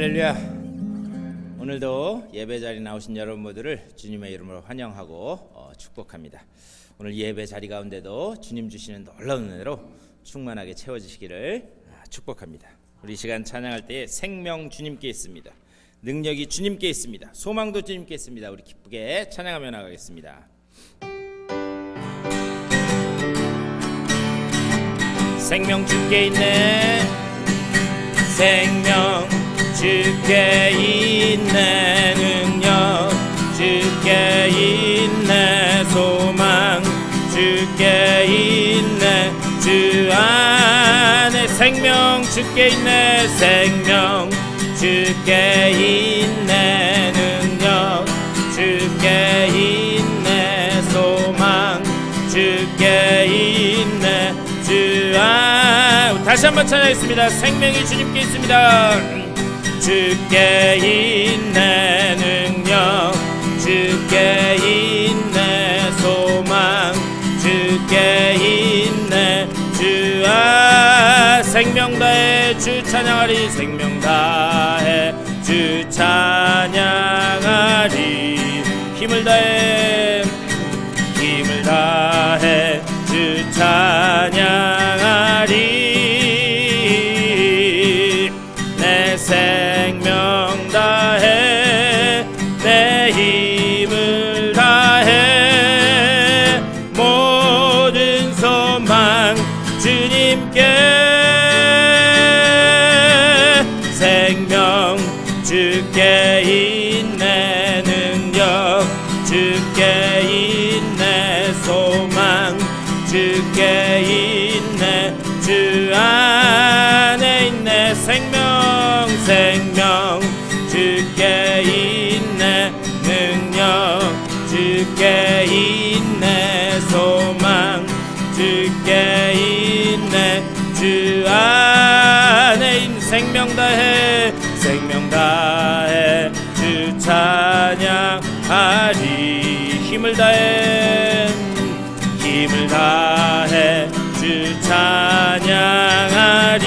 할렐루야. 오늘도 예배 자리 나오신 여러분 모두를 주님의 이름으로 환영하고 축복합니다. 오늘 예배 자리 가운데도 주님 주시는 놀라운 은혜로 충만하게 채워지시기를 축복합니다. 우리 이 시간 찬양할 때에 생명 주님께 있습니다. 능력이 주님께 있습니다. 소망도 주님께 있습니다. 우리 기쁘게 찬양하며 나가겠습니다. 생명 주께 있네. 생명 주께 있네. 능력 주께 있네. 소망 주께 있네. 주 안에 생명 주께 있네. 생명 주께 있네. 능력 주께 있네. 소망 주께 있네. 주 안 다시 한번 찬양하겠습니다. 생명이 주님께 있습니다. 주께 있네. 능력 주께 있네. 소망 주께 있네. 주 아 생명 다해 주 찬양하리. 생명 다해 주 찬양하리. 힘을 다해 힘을 다해 주 찬양하리. 내 생명 다해 내 힘을 다해 모든 소망 주님께. 생명 주께 있네. 능력 주께 있네. 소망 주께 있네. 주 안에 있네. 생명 생명 주께 있네. 능력 주께 있네. 소망 주께 있네. 주 안에 있는 생명 다해 생명 다해 주 찬양하리. 힘을 다해 힘을 다해 주 찬양하리.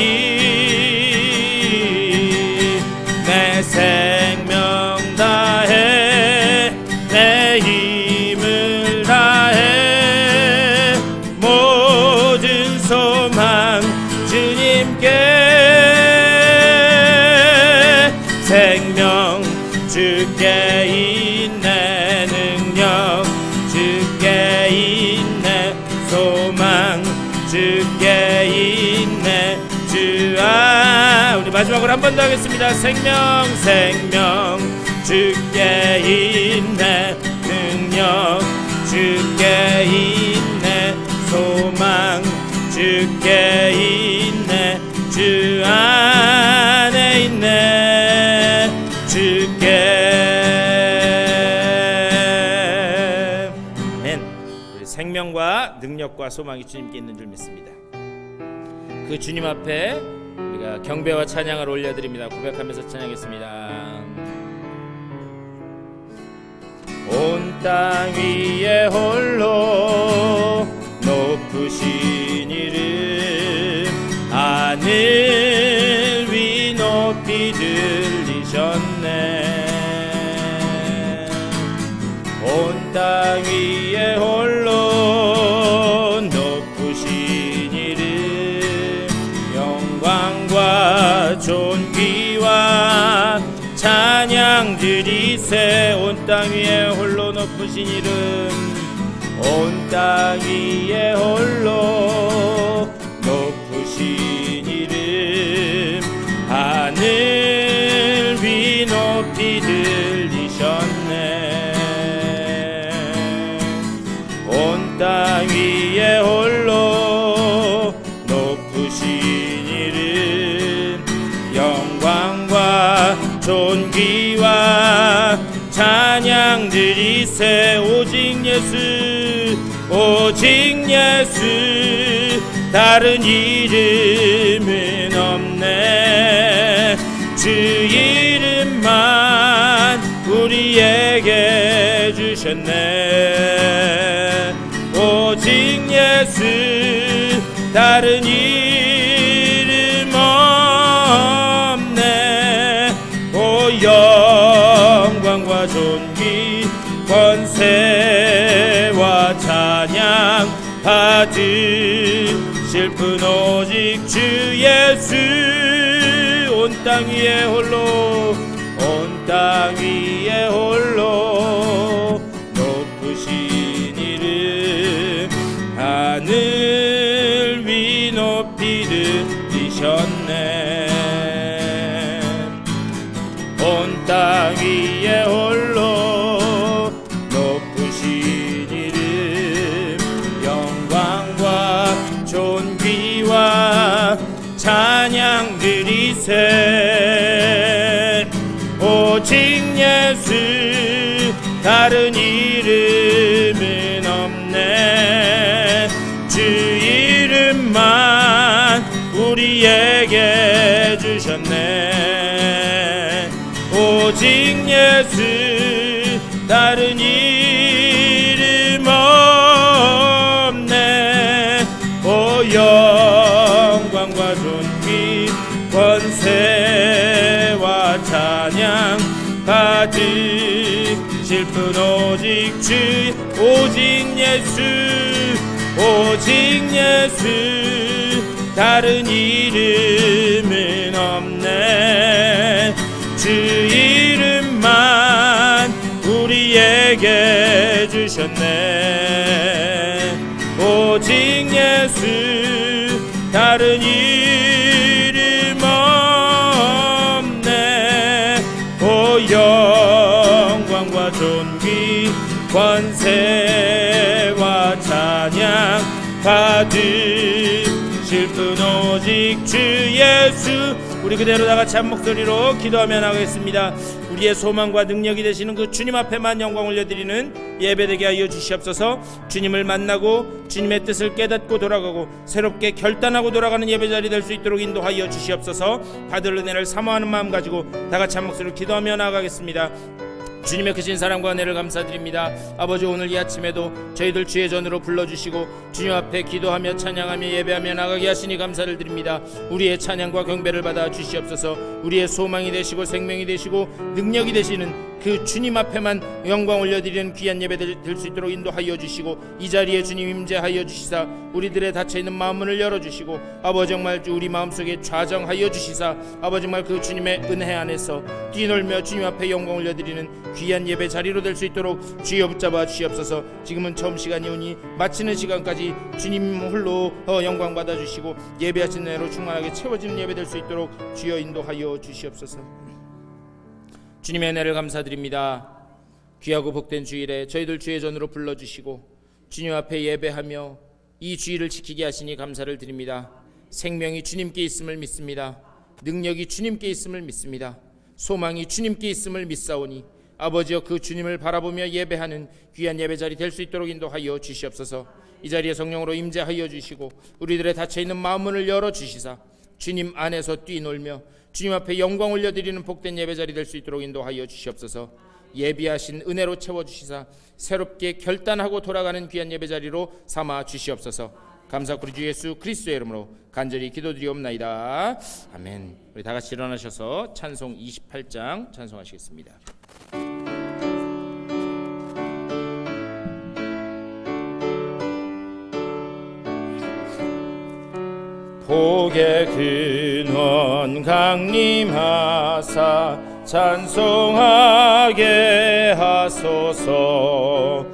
내 생명 다해 내 힘을 다해 모든 소망 주님께. 생명 주께 있네. 능력 주께 있네. 소망 주께 있네. 주 우리 마지막으로 한 번 더 하겠습니다. 생명 생명 주께 있네. 능력 주께 있네. 소망 주께 있네. 주 안에 있네. 주께 아멘. 우리 생명과 능력과 소망이 주님께 있는 줄 믿습니다. 그 주님 앞에 우리가 경배와 찬양을 올려드립니다. 고백하면서 찬양했습니다. 온 땅 위에 홀로 높으신 이름 하늘 위 높이 들리셨네. 온 땅 위에 홀로 높으신 이름 영광과 존귀와 찬양 드리세. 온 땅 위에 홀로 높으신 이름 온 땅 위에 홀로 높으신 이름 하늘 위 높이 들리셨네. 온 땅 위에 홀로 높으신 이름 영광과 존귀와 찬양 드리세. 오직 예수 오직 예수 다른 이름은 없네. 주 이름만 우리에게 주셨네. 오직 예수 다른 이름 없네. 영광과 존귀 권세와 찬양 받으실 분 오직 주 예수. 온 땅 위에 홀로 온 땅 위에 홀로 높으신 이름 하늘 위 높이 들리셨네. 온 땅 위에 홀로 높으신 이름 영광과 존귀와 찬양 드리세. 오직 예수 다른 이름은 없네. 주 이름만 우리에게 주셨네. 오직 예수 다른 이름 없네. 오 영광과 존귀 권세와 찬양 받으실 분 오직 주. 오직 예수 오직 예수 다른 이름은 없네. 주 이름만 우리에게 주셨네. 오직 예수 다른 이름 없네. 오 영광과 존귀 권세와 찬양 받으실 분 오직 주 예수. 우리 그대로 다같이 한 목소리로 기도하며 나가겠습니다. 우리의 소망과 능력이 되시는 그 주님 앞에만 영광 올려드리는 예배되게 하여 주시옵소서. 주님을 만나고 주님의 뜻을 깨닫고 돌아가고 새롭게 결단하고 돌아가는 예배자리 될 수 있도록 인도하여 주시옵소서. 받을 은혜를 사모하는 마음 가지고 다같이 한 목소리로 기도하며 나가겠습니다. 주님의 크신 사랑과 은혜를 감사드립니다. 아버지, 오늘 이 아침에도 저희들 주의 전으로 불러주시고 주님 앞에 기도하며 찬양하며 예배하며 나가게 하시니 감사를 드립니다. 우리의 찬양과 경배를 받아 주시옵소서. 우리의 소망이 되시고 생명이 되시고 능력이 되시는 그 주님 앞에만 영광 올려드리는 귀한 예배 될 수 있도록 인도하여 주시고 이 자리에 주님 임재하여 주시사 우리들의 닫혀있는 마음문을 열어주시고 아버지 정말 우리 마음속에 좌정하여 주시사 아버지 정말 그 주님의 은혜 안에서 뛰놀며 주님 앞에 영광 올려드리는 귀한 예배 자리로 될 수 있도록 주여 붙잡아 주시옵소서. 지금은 처음 시간이 오니 마치는 시간까지 주님 홀로 영광 받아 주시고 예배하신 은혜로 충만하게 채워지는 예배 될 수 있도록 주여 인도하여 주시옵소서. 주님의 은혜를 감사드립니다. 귀하고 복된 주일에 저희들 주의 전으로 불러주시고 주님 앞에 예배하며 이 주일을 지키게 하시니 감사를 드립니다. 생명이 주님께 있음을 믿습니다. 능력이 주님께 있음을 믿습니다. 소망이 주님께 있음을 믿사오니 아버지여 그 주님을 바라보며 예배하는 귀한 예배자리 될 수 있도록 인도하여 주시옵소서. 이 자리에 성령으로 임재하여 주시고 우리들의 닫혀있는 마음문을 열어주시사 주님 안에서 뛰놀며 주님 앞에 영광 올려드리는 복된 예배자리 될 수 있도록 인도하여 주시옵소서. 예비하신 은혜로 채워주시사 새롭게 결단하고 돌아가는 귀한 예배자리로 삼아 주시옵소서. 감사하고 우리 주 예수 그리스도의 이름으로 간절히 기도드리옵나이다. 아멘. 우리 다같이 일어나셔서 찬송 28장 찬송하시겠습니다. 복의 근원 강림하사 찬송하게 하소서.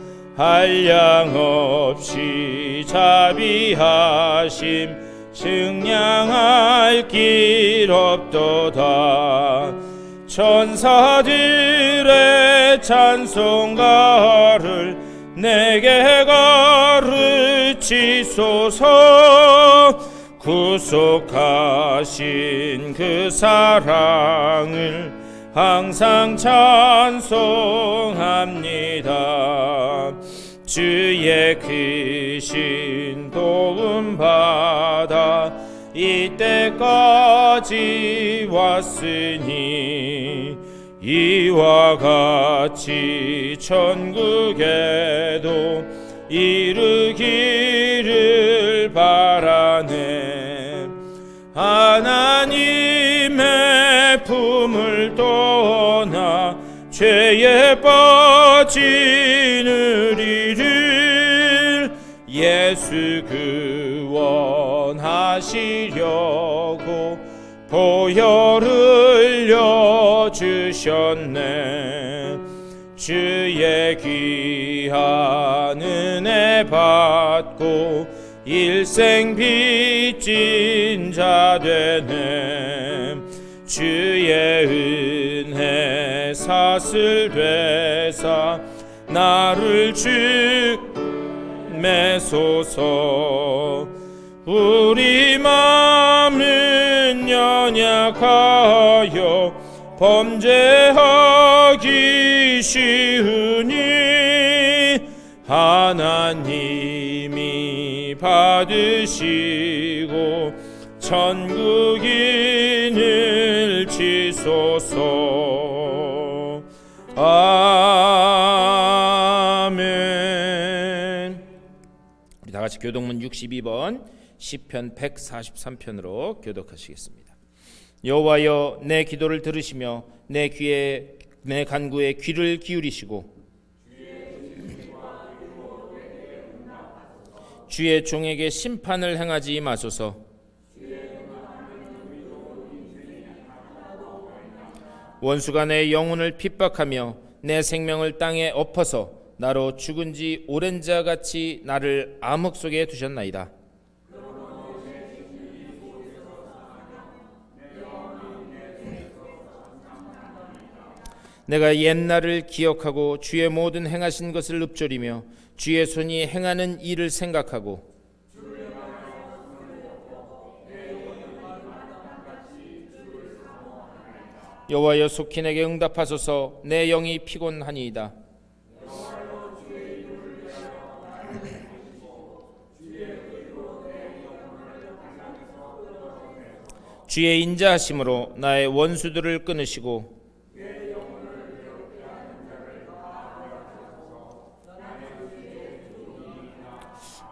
한량없이 자비하심 측량할 길 없도다. 천사들의 찬송가를 내게 가르치소서. 구속하신 그 사랑을 항상 찬송합니다. 주의 크신 도움 받아 이때까지 왔으니 이와 같이 천국에도 이르기를 바라네. 하나님의 품을 떠나 죄 죄에 빠지는 이를 예수 구원하시려고 보혈 흘려 주셨네. 주의 귀한 은혜 받고 일생 빚진 자 되네. 주의 은혜 사슬 되사 나를 주매소서. 우리 마음은 연약하여 범죄하기 쉬우니 하나님이 받으시고 천국인을 지소서. 아멘. 우리 다 같이 교독문 62번 시편 143편으로 교독하시겠습니다. 여호와여, 내 기도를 들으시며 내 간구에 귀를 기울이시고 주의 종에게 심판을 행하지 마소서. 원수가 내 영혼을 핍박하며 내 생명을 땅에 엎어서 나로 죽은 지 오랜 자 같이 나를 암흑 속에 두셨나이다. 내가 옛날을 기억하고 주의 모든 행하신 것을 읊조리며 주의 손이 행하는 일을 생각하고 여호와여, 속히 내게 응답하소서. 내 영이 피곤하니이다. 주의 인자하심으로 나의 원수들을 끊으시고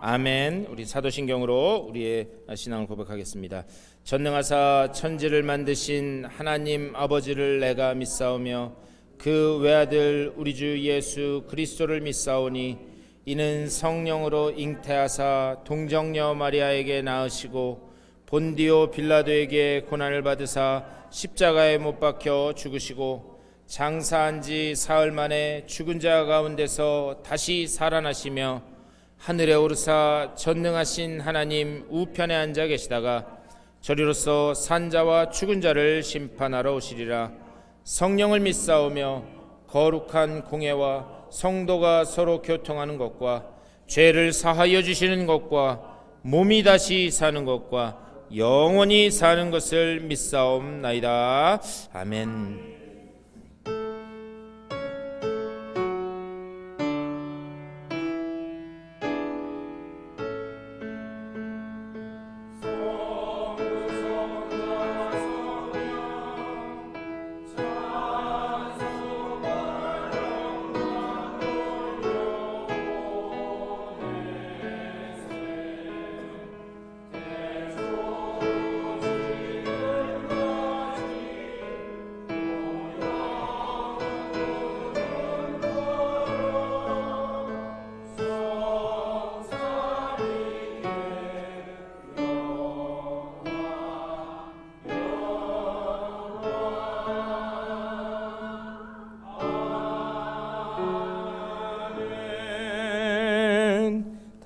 아멘. 우리 사도신경으로 우리의 신앙을 고백하겠습니다. 전능하사 천지를 만드신 하나님 아버지를 내가 믿사오며 그 외아들 우리 주 예수 그리스도를 믿사오니 이는 성령으로 잉태하사 동정녀 마리아에게 낳으시고 본디오 빌라도에게 고난을 받으사 십자가에 못 박혀 죽으시고 장사한 지 사흘 만에 죽은 자 가운데서 다시 살아나시며 하늘에 오르사 전능하신 하나님 우편에 앉아 계시다가 저리로서 산자와 죽은 자를 심판하러 오시리라. 성령을 믿사오며 거룩한 공예와 성도가 서로 교통하는 것과 죄를 사하여 주시는 것과 몸이 다시 사는 것과 영원히 사는 것을 믿사옵나이다. 아멘.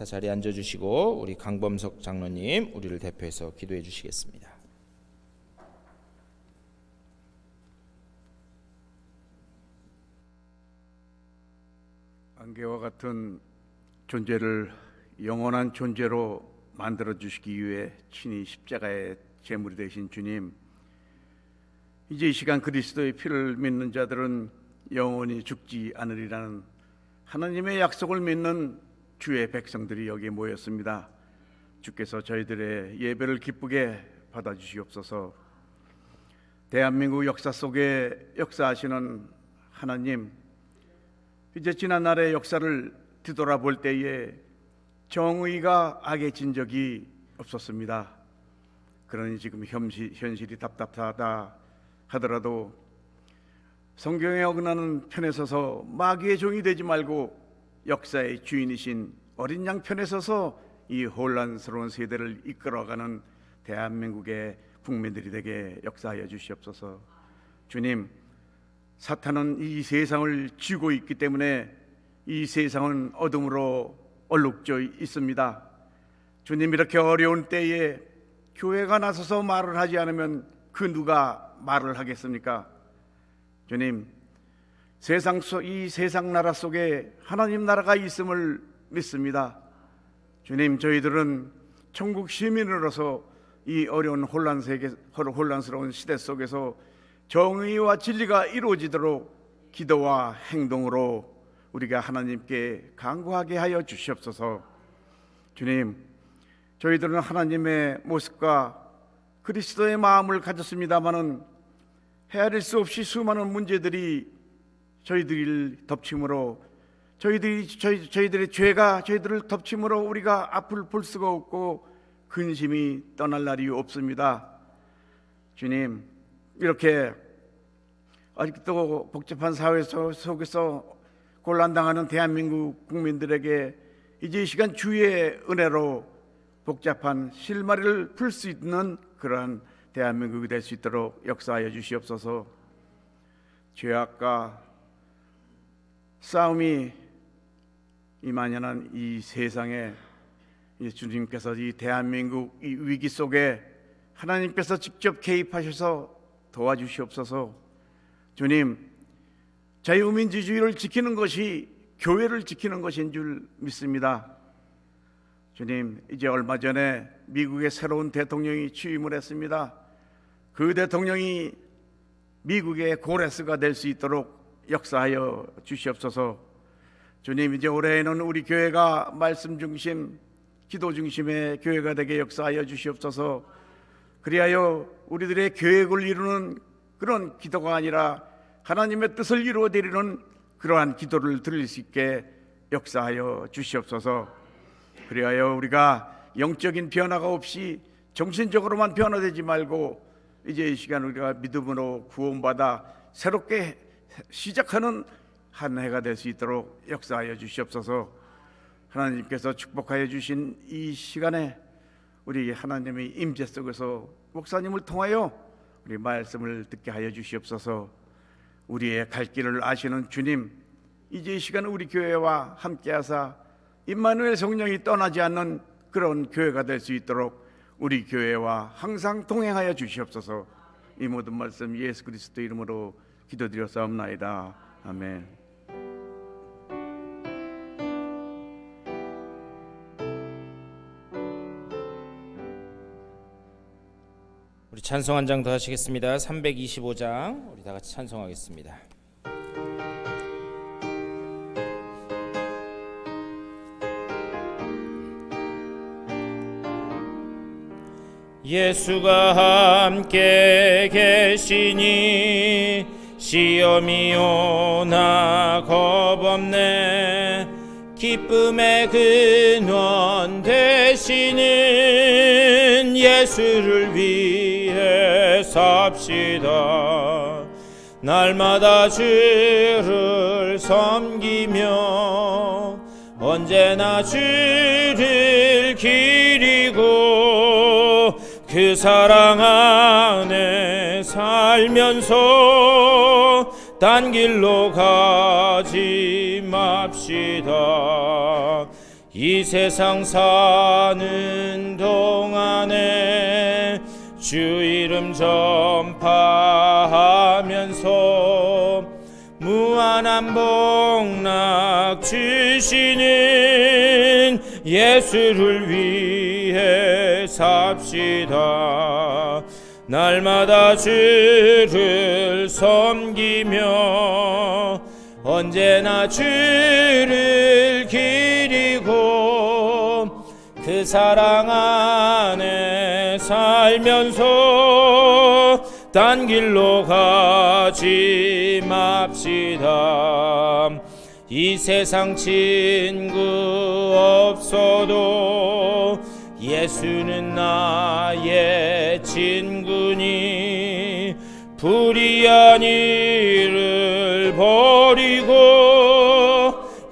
자리에 앉아주시고 우리 강범석 장로님 우리를 대표해서 기도해 주시겠습니다. 안개와 같은 존재를 영원한 존재로 만들어 주시기 위해 친히 십자가의 제물이 되신 주님, 이제 이 시간 그리스도의 피를 믿는 자들은 영원히 죽지 않으리라는 하나님의 약속을 믿는 주의 백성들이 여기에 모였습니다. 주께서 저희들의 예배를 기쁘게 받아주시옵소서. 대한민국 역사 속에 역사하시는 하나님, 이제 지난 날의 역사를 뒤돌아볼 때에 정의가 악에 진 적이 없었습니다. 그러니 지금 현실이 답답하다 하더라도 성경에 어긋나는 편에 서서 마귀의 종이 되지 말고 역사의 주인이신 어린 양 편에 서서 이 혼란스러운 세대를 이끌어가는 대한민국의 국민들이 되게 역사하여 주시옵소서. 주님, 사탄은 이 세상을 쥐고 있기 때문에 이 세상은 어둠으로 얼룩져 있습니다. 주님, 이렇게 어려운 때에 교회가 나서서 말을 하지 않으면 그 누가 말을 하겠습니까? 주님, 이 세상 나라 속에 하나님 나라가 있음을 믿습니다. 주님, 저희들은 천국 시민으로서 이 어려운 혼란스러운 시대 속에서 정의와 진리가 이루어지도록 기도와 행동으로 우리가 하나님께 간구하게 하여 주시옵소서. 주님, 저희들은 하나님의 모습과 그리스도의 마음을 가졌습니다마는 헤아릴 수 없이 수많은 문제들이 저희들을 덮침으로 저희들의 죄가 저희들을 덮침으로 우리가 앞을 볼 수가 없고 근심이 떠날 날이 없습니다. 주님, 이렇게 아직도 복잡한 사회 속에서 곤란당하는 대한민국 국민들에게 이제 이 시간 주의 은혜로 복잡한 실마리를 풀 수 있는 그러한 대한민국이 될 수 있도록 역사하여 주시옵소서. 죄악과 싸움이 이만연한 이 세상에 주님께서 이 대한민국 이 위기 속에 하나님께서 직접 개입하셔서 도와주시옵소서. 주님, 자유민주주의를 지키는 것이 교회를 지키는 것인 줄 믿습니다. 주님, 이제 얼마 전에 미국의 새로운 대통령이 취임을 했습니다. 그 대통령이 미국의 고레스가 될 수 있도록 역사하여 주시옵소서. 주님, 이제 올해에는 우리 교회가 말씀 중심, 기도 중심의 교회가 되게 역사하여 주시옵소서. 그리하여 우리들의 계획을 이루는 그런 기도가 아니라 하나님의 뜻을 이루어드리는 그러한 기도를 드릴 수 있게 역사하여 주시옵소서. 그리하여 우리가 영적인 변화가 없이 정신적으로만 변화되지 말고 이제 이 시간 우리가 믿음으로 구원받아 새롭게 시작하는 한 해가 될 수 있도록 역사하여 주시옵소서. 하나님께서 축복하여 주신 이 시간에 우리 하나님의 임재 속에서 목사님을 통하여 우리 말씀을 듣게 하여 주시옵소서. 우리의 갈 길을 아시는 주님, 이제 이 시간 우리 교회와 함께하사 임마누엘 성령이 떠나지 않는 그런 교회가 될 수 있도록 우리 교회와 항상 동행하여 주시옵소서. 이 모든 말씀 예수 그리스도 이름으로 기도드렸사옵나이다. 아멘. 우리 찬송 한 장 더 하시겠습니다. 325장 우리 다 같이 찬송하겠습니다. 예수가 함께 계시니 시험이 오나 겁없네. 기쁨의 근원 되시는 예수를 위해 삽시다. 날마다 주를 섬기며 언제나 주를 기리고 그 사랑 안에 살면서 딴 길로 가지 맙시다. 이 세상 사는 동안에 주 이름 전파하면서 무한한 복락 주시는 예수를 위해 삽시다. 날마다 주를 섬기며 언제나 주를 기리고 그 사랑 안에 살면서 딴 길로 가지 맙시다. 이 세상 친구 없어도 예수는 나의 친구니 불의한 일은 버리고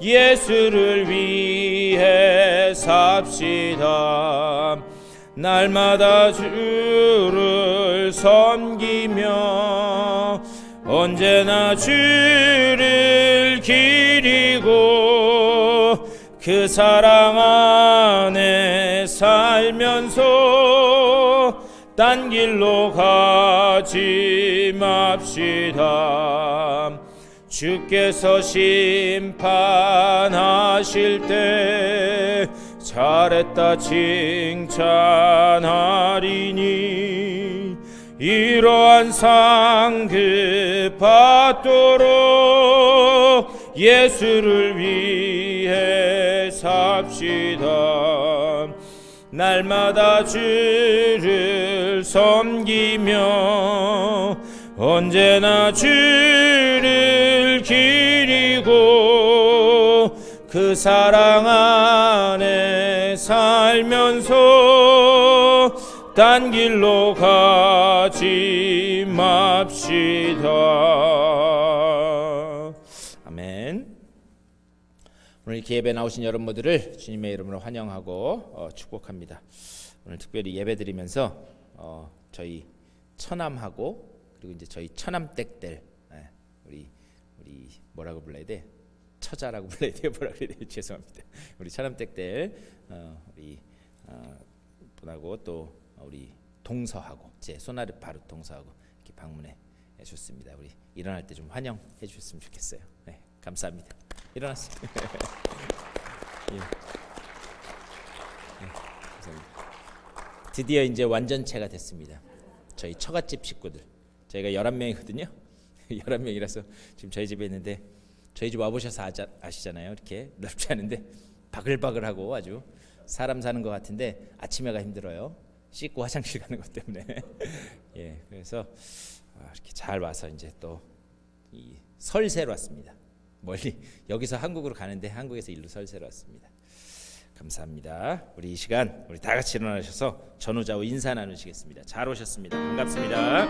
예수를 위해 삽시다. 날마다 주를 섬기며 언제나 주를 기리고 그 사랑 안에 살면서 딴 길로 가지 맙시다. 주께서 심판하실 때 잘했다 칭찬하리니 이러한 상급 받도록 예수를 위해 삽시다. 날마다 주를 섬기며 언제나 주를 기리고 그 사랑 안에 살면서 딴 길로 가지 맙시다. 아멘. 오늘 이렇게 예배 나오신 여러분들을 주님의 이름으로 환영하고 축복합니다. 오늘 특별히 예배 드리면서 저희 처남하고 그리고 이제 저희 처남댁들 우리 뭐라고 불러야 돼? 처자라고 불러야 돼요? 뭐라고 그래야 돼요? 죄송합니다. 우리 처남댁들 우리 분하고 또 우리 동서하고 제 소나르 바로 동서하고 이렇게 방문해 주셨습니다. 우리 일어날 때 좀 환영해 주셨으면 좋겠어요. 네, 감사합니다. 일어났어요. 예. 네, 감사합니다. 드디어 이제 완전체가 됐습니다. 저희 처갓집 식구들 저희가 11명이거든요. 11명이라서 지금 저희 집에 있는데 저희 집 와보셔서 아시잖아요. 이렇게 넓지 않은데 바글바글하고 아주 사람 사는 것 같은데 아침에가 힘들어요. 씻고 화장실 가는 것 때문에. 예, 그래서 이렇게 잘 와서 이제 또 이 설세로 왔습니다. 멀리 여기서 한국으로 가는데 한국에서 일로 설세로 왔습니다. 감사합니다. 우리 이 시간 우리 다 같이 일어나셔서 전후좌우 인사 나누시겠습니다. 잘 오셨습니다. 반갑습니다.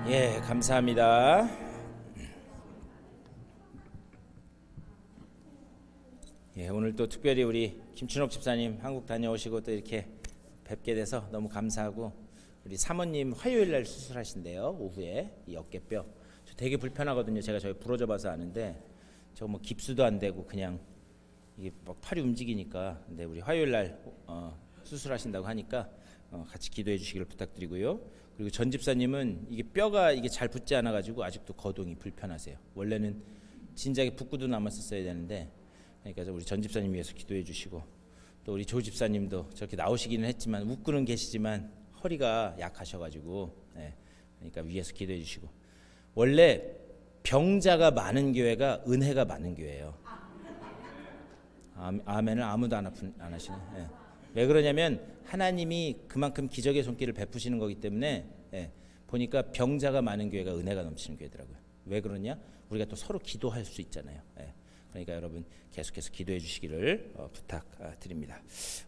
예, 감사합니다. 예, 오늘 또 특별히 우리 김춘옥 집사님 한국 다녀오시고 또 이렇게 뵙게 돼서 너무 감사하고 우리 사모님 화요일 날 수술하신대요. 오후에 이 어깨뼈. 저 되게 불편하거든요. 제가 저희 부러져 봐서 아는데 저 뭐 깁스도 안 되고 그냥 이게 막 팔이 움직이니까. 근데 우리 화요일 날 수술하신다고 하니까 같이 기도해 주시기를 부탁드리고요. 그리고 전 집사님은 이게 뼈가 이게 잘 붙지 않아 가지고 아직도 거동이 불편하세요. 원래는 진작에 붓고도 남았었어야 되는데 그러니까 우리 전 집사님 위해서 기도해 주시고 또 우리 조 집사님도 저렇게 나오시기는 했지만 웃고는 계시지만 허리가 약하셔 가지고 그러니까 위해서 기도해 주시고 원래 병자가 많은 교회가 은혜가 많은 교회예요. 아멘을 아무도 안 하시네. 왜 그러냐면 하나님이 그만큼 기적의 손길을 베푸시는 거기 때문에 보니까 병자가 많은 교회가 은혜가 넘치는 교회더라고요. 왜 그러냐? 우리가 또 서로 기도할 수 있잖아요. 그러니까 여러분 계속해서 기도해 주시기를 부탁드립니다.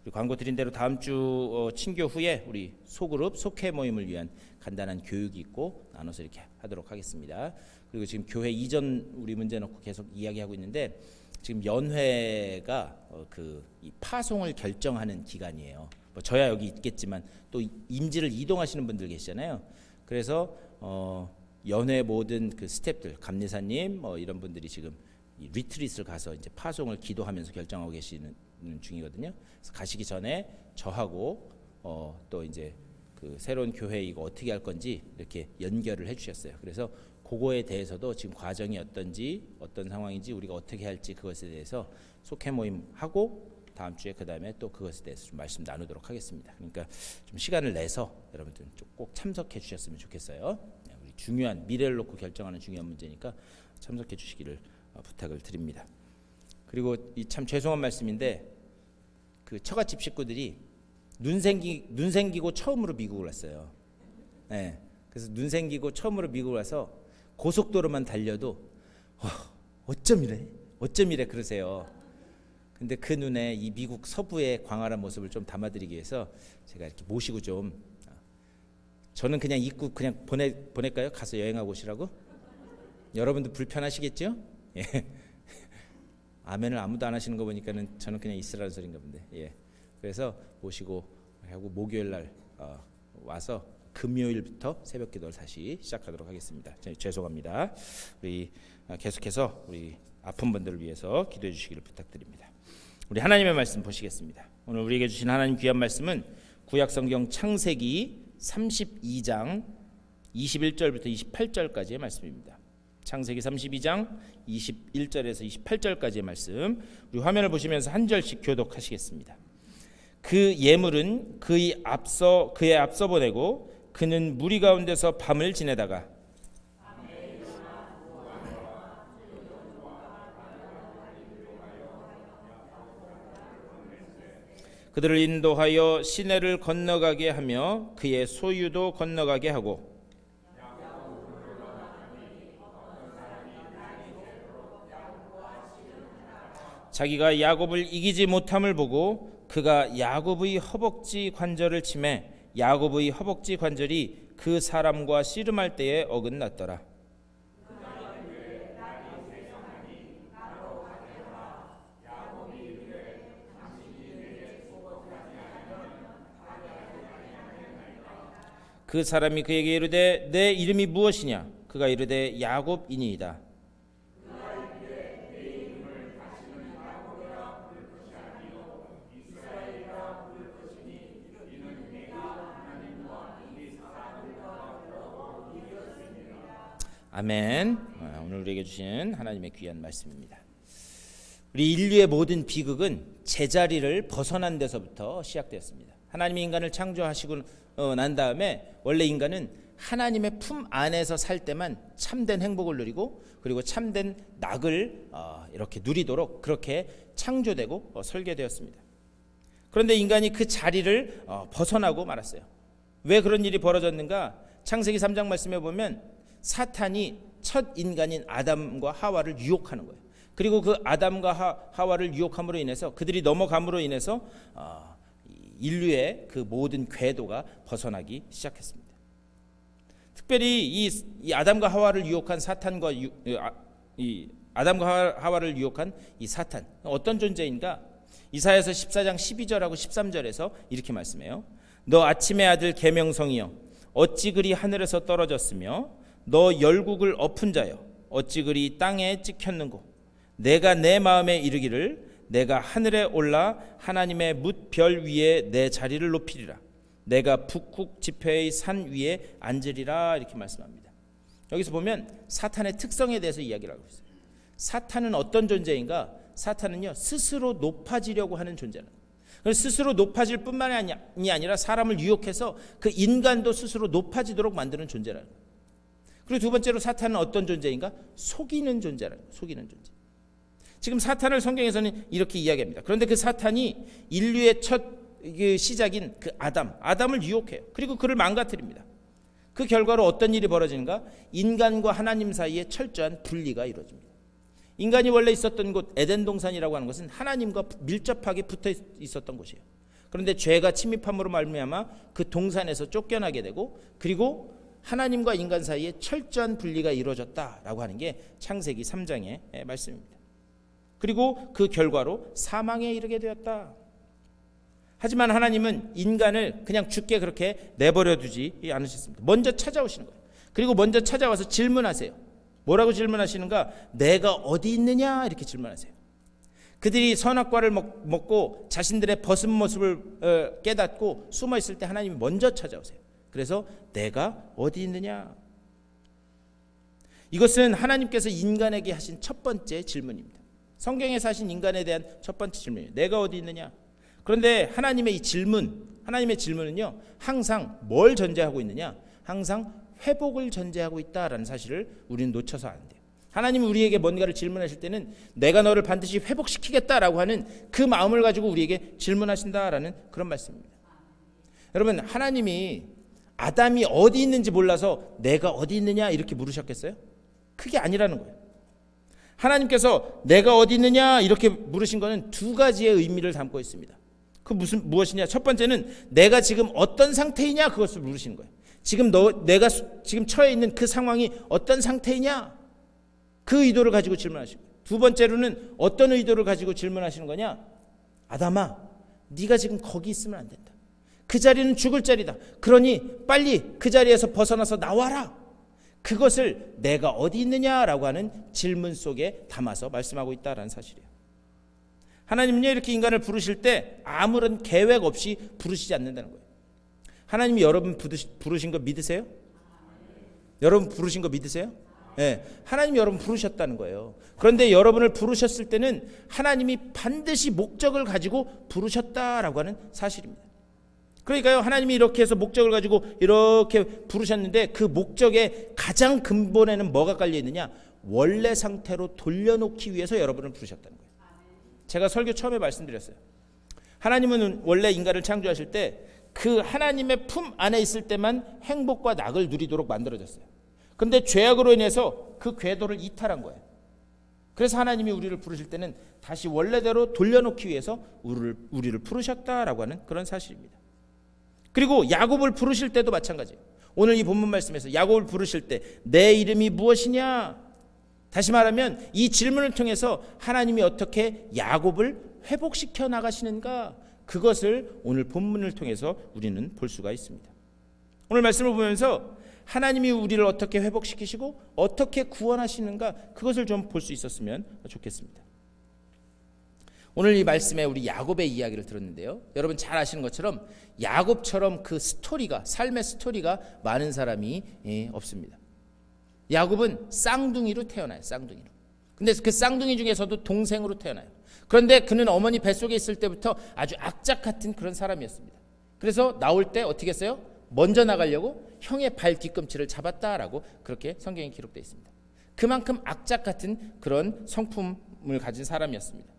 우리 광고 드린 대로 다음 주 친교 후에 우리 소그룹 속회 모임을 위한 간단한 교육이 있고 나눠서 이렇게 하도록 하겠습니다. 그리고 지금 교회 이전 우리 문제 놓고 계속 이야기하고 있는데 지금 연회가 이 파송을 결정하는 기간이에요. 뭐 저야 여기 있겠지만 또 임지를 이동하시는 분들 계시잖아요. 그래서 연회 모든 그 스태프들 감리사님 뭐 이런 분들이 지금 이 리트릿을 가서 이제 파송을 기도하면서 결정하고 계시는 중이거든요. 그래서 가시기 전에 저하고 또 이제 그 새로운 교회 이거 어떻게 할 건지 이렇게 연결을 해주셨어요. 그래서 그거에 대해서도 지금 과정이 어떤지 어떤 상황인지 우리가 어떻게 할지 그것에 대해서 속회 모임 하고 다음 주에 그 다음에 또 그것에 대해서 좀 말씀 나누도록 하겠습니다. 그러니까 좀 시간을 내서 여러분들 꼭 참석해 주셨으면 좋겠어요. 우리 중요한 미래를 놓고 결정하는 중요한 문제니까 참석해 주시기를 부탁을 드립니다. 그리고 이 참 죄송한 말씀인데 그 처갓집 식구들이 눈 생기고 처음으로 미국을 왔어요. 그래서 눈 생기고 처음으로 미국을 와서 고속도로만 달려도 어쩜 이래 그러세요. 근데 그 눈에 이 미국 서부의 광활한 모습을 좀 담아드리기 위해서 제가 이렇게 모시고 좀 저는 그냥 입고 그냥 보낼까요? 가서 여행하고 오시라고? 여러분도 불편하시겠죠? 예. 아멘을 아무도 안 하시는 거 보니까는 저는 그냥 있으라는 소린가 본데. 예. 그래서 모시고 하고 목요일 날 와서 금요일부터 새벽 기도를 다시 시작하도록 하겠습니다. 죄송합니다. 우리 계속해서 우리 아픈 분들을 위해서 기도해 주시기를 부탁드립니다. 우리 하나님의 말씀 보시겠습니다. 오늘 우리에게 주신 하나님 귀한 말씀은 구약성경 창세기 32장 21절부터 28절까지의 말씀입니다. 창세기 32장 21절에서 28절까지의 말씀 우리 화면을 보시면서 한 절씩 교독하시겠습니다. 그 예물은 그의 앞서 보내고 그는 무리 가운데서 밤을 지내다가 그들을 인도하여 시내를 건너가게 하며 그의 소유도 건너가게 하고 자기가 야곱을 이기지 못함을 보고 그가 야곱의 허벅지 관절을 치매 야곱의 허벅지 관절이 그 사람과 씨름할 때에 어긋났더라. 그 사람이 그에게 이르되 내 이름이 무엇이냐? 그가 이르되 야곱이니이다. 아멘. 오늘 우리에게 주신 하나님의 귀한 말씀입니다. 우리 인류의 모든 비극은 제자리를 벗어난 데서부터 시작되었습니다. 하나님이 인간을 창조하시고 난 다음에 원래 인간은 하나님의 품 안에서 살 때만 참된 행복을 누리고 그리고 참된 낙을 이렇게 누리도록 그렇게 창조되고 설계되었습니다. 그런데 인간이 그 자리를 벗어나고 말았어요. 왜 그런 일이 벌어졌는가? 창세기 3장 말씀에 보면 사탄이 첫 인간인 아담과 하와를 유혹하는 거예요. 그리고 그 아담과 하와를 유혹함으로 인해서 그들이 넘어감으로 인해서 인류의 그 모든 궤도가 벗어나기 시작했습니다. 특별히 이 아담과 하와를 유혹한 사탄과 이 아담과 하와를 유혹한 이 사탄 어떤 존재인가? 이사야서 14장 12절하고 13절에서 이렇게 말씀해요. 너 아침의 아들 계명성이여 어찌 그리 하늘에서 떨어졌으며 너 열국을 엎은 자여 어찌 그리 땅에 찍혔는고 내가 내 마음에 이르기를 내가 하늘에 올라 하나님의 뭇별 위에 내 자리를 높이리라 내가 북극 지폐의 산 위에 앉으리라 이렇게 말씀합니다. 여기서 보면 사탄의 특성에 대해서 이야기를 하고 있어요. 사탄은 어떤 존재인가? 사탄은요 스스로 높아지려고 하는 존재는 스스로 높아질 뿐만이 아니라 사람을 유혹해서 그 인간도 스스로 높아지도록 만드는 존재라는 거예요. 그리고 두 번째로 사탄은 어떤 존재인가? 속이는 존재라는 거예요. 속이는 존재. 지금 사탄을 성경에서는 이렇게 이야기합니다. 그런데 그 사탄이 인류의 첫 이게 시작인 그 아담을 유혹해요. 그리고 그를 망가뜨립니다. 그 결과로 어떤 일이 벌어지는가? 인간과 하나님 사이에 철저한 분리가 이루어집니다. 인간이 원래 있었던 곳 에덴 동산이라고 하는 것은 하나님과 밀접하게 붙어 있었던 곳이에요. 그런데 죄가 침입함으로 말미암아 그 동산에서 쫓겨나게 되고, 그리고 하나님과 인간 사이에 철저한 분리가 이루어졌다라고 하는 게 창세기 3장의 말씀입니다. 그리고 그 결과로 사망에 이르게 되었다. 하지만 하나님은 인간을 그냥 죽게 그렇게 내버려 두지 않으셨습니다. 먼저 찾아오시는 거예요. 그리고 먼저 찾아와서 질문하세요. 뭐라고 질문하시는가? 내가 어디 있느냐? 이렇게 질문하세요. 그들이 선악과를 먹고 자신들의 벗은 모습을 깨닫고 숨어 있을 때 하나님이 먼저 찾아오세요. 그래서 내가 어디 있느냐? 이것은 하나님께서 인간에게 하신 첫 번째 질문입니다. 성경에서 하신 인간에 대한 첫 번째 질문이에요. 내가 어디 있느냐? 그런데 하나님의 이 하나님의 질문은요, 항상 뭘 전제하고 있느냐? 항상 회복을 전제하고 있다라는 사실을 우리는 놓쳐서 안 돼요. 하나님은 우리에게 뭔가를 질문하실 때는 내가 너를 반드시 회복시키겠다라고 하는 그 마음을 가지고 우리에게 질문하신다라는 그런 말씀입니다. 여러분, 하나님이 아담이 어디 있는지 몰라서 내가 어디 있느냐 이렇게 물으셨겠어요? 그게 아니라는 거예요. 하나님께서 내가 어디 있느냐 이렇게 물으신 것은 두 가지의 의미를 담고 있습니다. 무엇이냐? 첫 번째는 내가 지금 어떤 상태이냐 그것을 물으시는 거예요. 내가 지금 처해 있는 그 상황이 어떤 상태이냐 그 의도를 가지고 질문하시고, 두 번째로는 어떤 의도를 가지고 질문하시는 거냐? 아담아, 네가 지금 거기 있으면 안 된다. 그 자리는 죽을 자리다. 그러니 빨리 그 자리에서 벗어나서 나와라. 그것을 내가 어디 있느냐라고 하는 질문 속에 담아서 말씀하고 있다라는 사실이에요. 하나님은요, 이렇게 인간을 부르실 때 아무런 계획 없이 부르시지 않는다는 거예요. 하나님이 여러분 부르신 거 믿으세요? 여러분 부르신 거 믿으세요? 네, 하나님이 여러분 부르셨다는 거예요. 그런데 여러분을 부르셨을 때는 하나님이 반드시 목적을 가지고 부르셨다라고 하는 사실입니다. 그러니까요, 하나님이 이렇게 해서 목적을 가지고 이렇게 부르셨는데 그 목적의 가장 근본에는 뭐가 깔려 있느냐? 원래 상태로 돌려놓기 위해서 여러분을 부르셨다는 거예요. 제가 설교 처음에 말씀드렸어요. 하나님은 원래 인간을 창조하실 때 그 하나님의 품 안에 있을 때만 행복과 낙을 누리도록 만들어졌어요. 그런데 죄악으로 인해서 그 궤도를 이탈한 거예요. 그래서 하나님이 우리를 부르실 때는 다시 원래대로 돌려놓기 위해서 우리를 부르셨다라고 하는 그런 사실입니다. 그리고 야곱을 부르실 때도 마찬가지예요. 오늘 이 본문 말씀에서 야곱을 부르실 때 내 이름이 무엇이냐? 다시 말하면 이 질문을 통해서 하나님이 어떻게 야곱을 회복시켜 나가시는가? 그것을 오늘 본문을 통해서 우리는 볼 수가 있습니다. 오늘 말씀을 보면서 하나님이 우리를 어떻게 회복시키시고 어떻게 구원하시는가, 그것을 좀 볼 수 있었으면 좋겠습니다. 오늘 이 말씀에 우리 야곱의 이야기를 들었는데요, 여러분 잘 아시는 것처럼 야곱처럼 그 스토리가, 삶의 스토리가 많은 사람이 없습니다. 야곱은 쌍둥이로 태어나요. 쌍둥이로. 근데 그 쌍둥이 중에서도 동생으로 태어나요. 그런데 그는 어머니 뱃속에 있을 때부터 아주 악착 같은 그런 사람이었습니다. 그래서 나올 때 어떻게 했어요? 먼저 나가려고 형의 발 뒤꿈치를 잡았다라고 그렇게 성경에 기록되어 있습니다. 그만큼 악착 같은 그런 성품을 가진 사람이었습니다.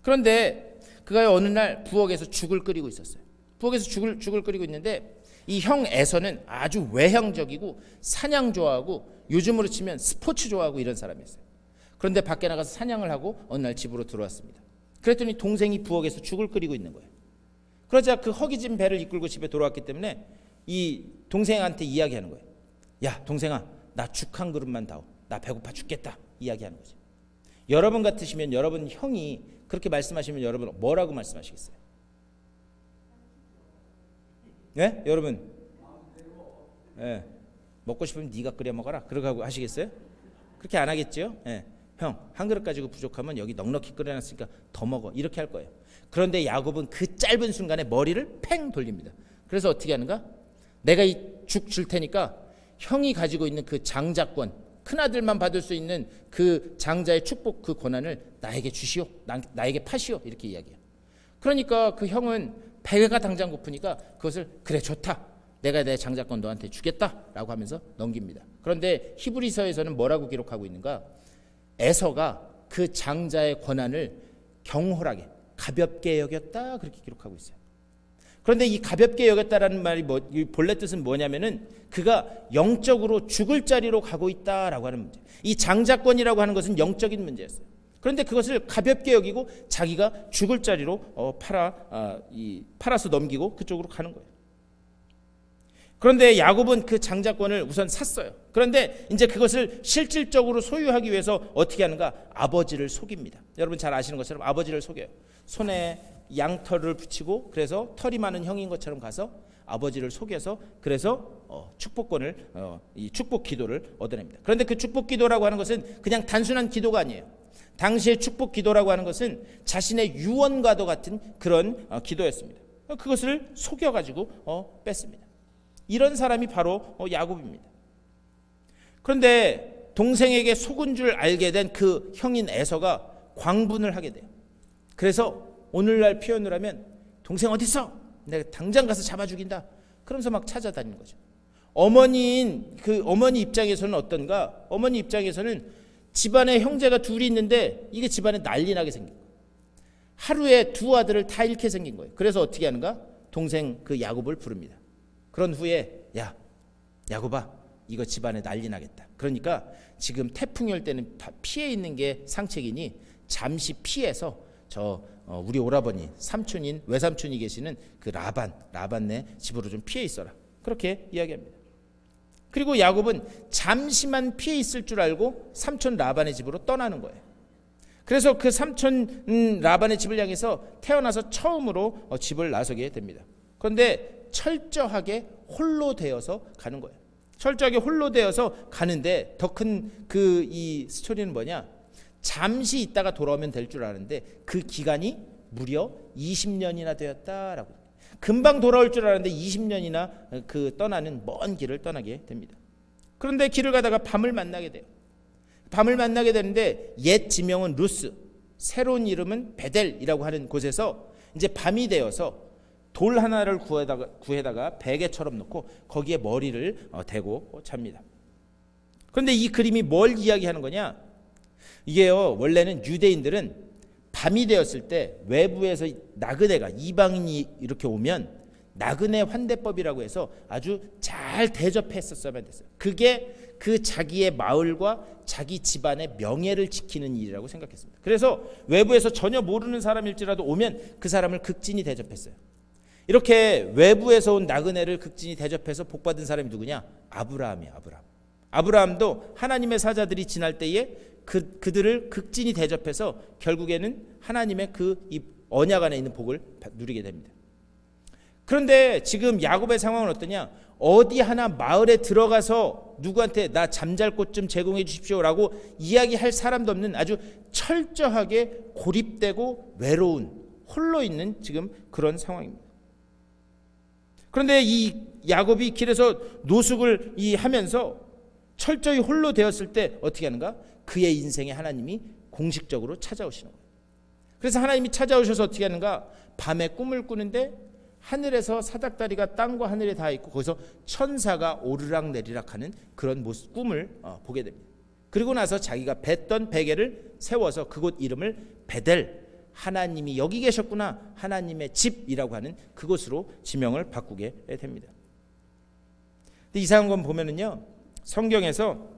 그런데 그가 어느 날 부엌에서 죽을 끓이고 있었어요. 부엌에서 죽을 끓이고 있는데 이 형 에서는 아주 외향적이고 사냥 좋아하고 요즘으로 치면 스포츠 좋아하고 이런 사람이었어요. 그런데 밖에 나가서 사냥을 하고 어느 날 집으로 들어왔습니다. 그랬더니 동생이 부엌에서 죽을 끓이고 있는 거예요. 그러자 그 허기진 배를 이끌고 집에 돌아왔기 때문에 이 동생한테 이야기하는 거예요. 야, 동생아, 나 죽 한 그릇만 다오. 나 배고파 죽겠다. 이야기하는 거죠. 여러분 같으시면, 여러분 형이 그렇게 말씀하시면 여러분 뭐라고 말씀하시겠어요? 네? 여러분, 네. 먹고 싶으면 네가 끓여 먹어라. 그러고 하시겠어요? 그렇게 안 하겠죠? 네. 형, 한 그릇 가지고 부족하면 여기 넉넉히 끓여놨으니까 더 먹어. 이렇게 할 거예요. 그런데 야곱은 그 짧은 순간에 머리를 팽 돌립니다. 그래서 어떻게 하는가? 내가 이 죽 줄 테니까 형이 가지고 있는 그 장자권, 큰아들만 받을 수 있는 그 장자의 축복, 그 권한을 나에게 주시오. 나에게 파시오. 이렇게 이야기해요. 그러니까 그 형은 배가 당장 고프니까 그것을 그래 좋다. 내가 내 장자권 너한테 주겠다라고 하면서 넘깁니다. 그런데 히브리서에서는 뭐라고 기록하고 있는가? 에서가 그 장자의 권한을 경홀하게 가볍게 여겼다 그렇게 기록하고 있어요. 그런데 이 가볍게 여겼다라는 말이 이 본래 뜻은 뭐냐면은 그가 영적으로 죽을 자리로 가고 있다라고 하는 문제. 이 장자권이라고 하는 것은 영적인 문제였어요. 그런데 그것을 가볍게 여기고 자기가 죽을 자리로 팔아서 넘기고 그쪽으로 가는 거예요. 그런데 야곱은 그 장자권을 우선 샀어요. 그런데 이제 그것을 실질적으로 소유하기 위해서 어떻게 하는가? 아버지를 속입니다. 여러분 잘 아시는 것처럼 아버지를 속여요. 손에 양털을 붙이고 그래서 털이 많은 형인 것처럼 가서 아버지를 속여서 그래서 축복권을 이 축복 기도를 얻어냅니다. 그런데 그 축복 기도라고 하는 것은 그냥 단순한 기도가 아니에요. 당시의 축복 기도라고 하는 것은 자신의 유언과도 같은 그런 기도였습니다. 그것을 속여가지고 뺐습니다. 이런 사람이 바로 야곱입니다. 그런데 동생에게 속은 줄 알게 된 그 형인 에서가 광분을 하게 돼요. 그래서 오늘날 표현을 하면 동생 어디 있어? 내가 당장 가서 잡아 죽인다. 그러면서 막 찾아다니는 거죠. 어머니 입장에서는 어떤가? 어머니 입장에서는 집안에 형제가 둘이 있는데 이게 집안에 난리 나게 생긴 거예요. 하루에 두 아들을 다 잃게 생긴 거예요. 그래서 어떻게 하는가? 동생 그 야곱을 부릅니다. 그런 후에 야 야곱아 이거 집안에 난리 나겠다. 그러니까 지금 태풍이 올 때는 피해 있는 게 상책이니 잠시 피해서 우리 오라버니 삼촌인 외삼촌이 계시는 그 라반네 집으로 좀 피해 있어라. 그렇게 이야기합니다. 그리고 야곱은 잠시만 피해 있을 줄 알고 삼촌 라반의 집으로 떠나는 거예요. 그래서 그 삼촌 라반의 집을 향해서 태어나서 처음으로 집을 나서게 됩니다. 그런데 철저하게 홀로 되어서 가는 거예요. 철저하게 홀로 되어서 가는데 더 큰 이 스토리는 뭐냐? 잠시 있다가 돌아오면 될 줄 아는데 그 기간이 무려 20년이나 되었다라고. 금방 돌아올 줄 알았는데 20년이나 그 떠나는 먼 길을 떠나게 됩니다. 그런데 길을 가다가 밤을 만나게 돼요. 밤을 만나게 되는데 옛 지명은 루스, 새로운 이름은 베델이라고 하는 곳에서 이제 밤이 되어서 돌 하나를 구해다가 베개처럼 놓고 거기에 머리를 대고 잡니다. 그런데 이 그림이 뭘 이야기하는 거냐? 이게요, 원래는 유대인들은 밤이 되었을 때 외부에서 나그네가 이방인이 이렇게 오면 나그네 환대법이라고 해서 아주 잘 대접했었어야만 됐어요. 그게 그 자기의 마을과 자기 집안의 명예를 지키는 일이라고 생각했습니다. 그래서 외부에서 전혀 모르는 사람일지라도 오면 그 사람을 극진히 대접했어요. 이렇게 외부에서 온 나그네를 극진히 대접해서 복받은 사람이 누구냐? 아브라함이에요. 아브라함도 하나님의 사자들이 지날 때에 그들을 극진히 대접해서 결국에는 하나님의 그 언약 안에 있는 복을 누리게 됩니다. 그런데 지금 야곱의 상황은 어떠냐? 어디 하나 마을에 들어가서 누구한테 나 잠잘 곳 좀 제공해 주십시오라고 이야기할 사람도 없는 아주 철저하게 고립되고 외로운 홀로 있는 지금 그런 상황입니다. 그런데 이 야곱이 길에서 노숙을 하면서 철저히 홀로 되었을 때 어떻게 하는가? 그의 인생에 하나님이 공식적으로 찾아오시는 거예요. 그래서 하나님이 찾아오셔서 어떻게 하는가? 밤에 꿈을 꾸는데 하늘에서 사닥다리가 땅과 하늘에 닿아 있고 거기서 천사가 오르락내리락 하는 그런 꿈을 보게 됩니다. 그리고 나서 자기가 뱄던 베개를 세워서 그곳 이름을 베델, 하나님이 여기 계셨구나, 하나님의 집이라고 하는 그곳으로 지명을 바꾸게 됩니다. 근데 이상한 건 보면은요, 성경에서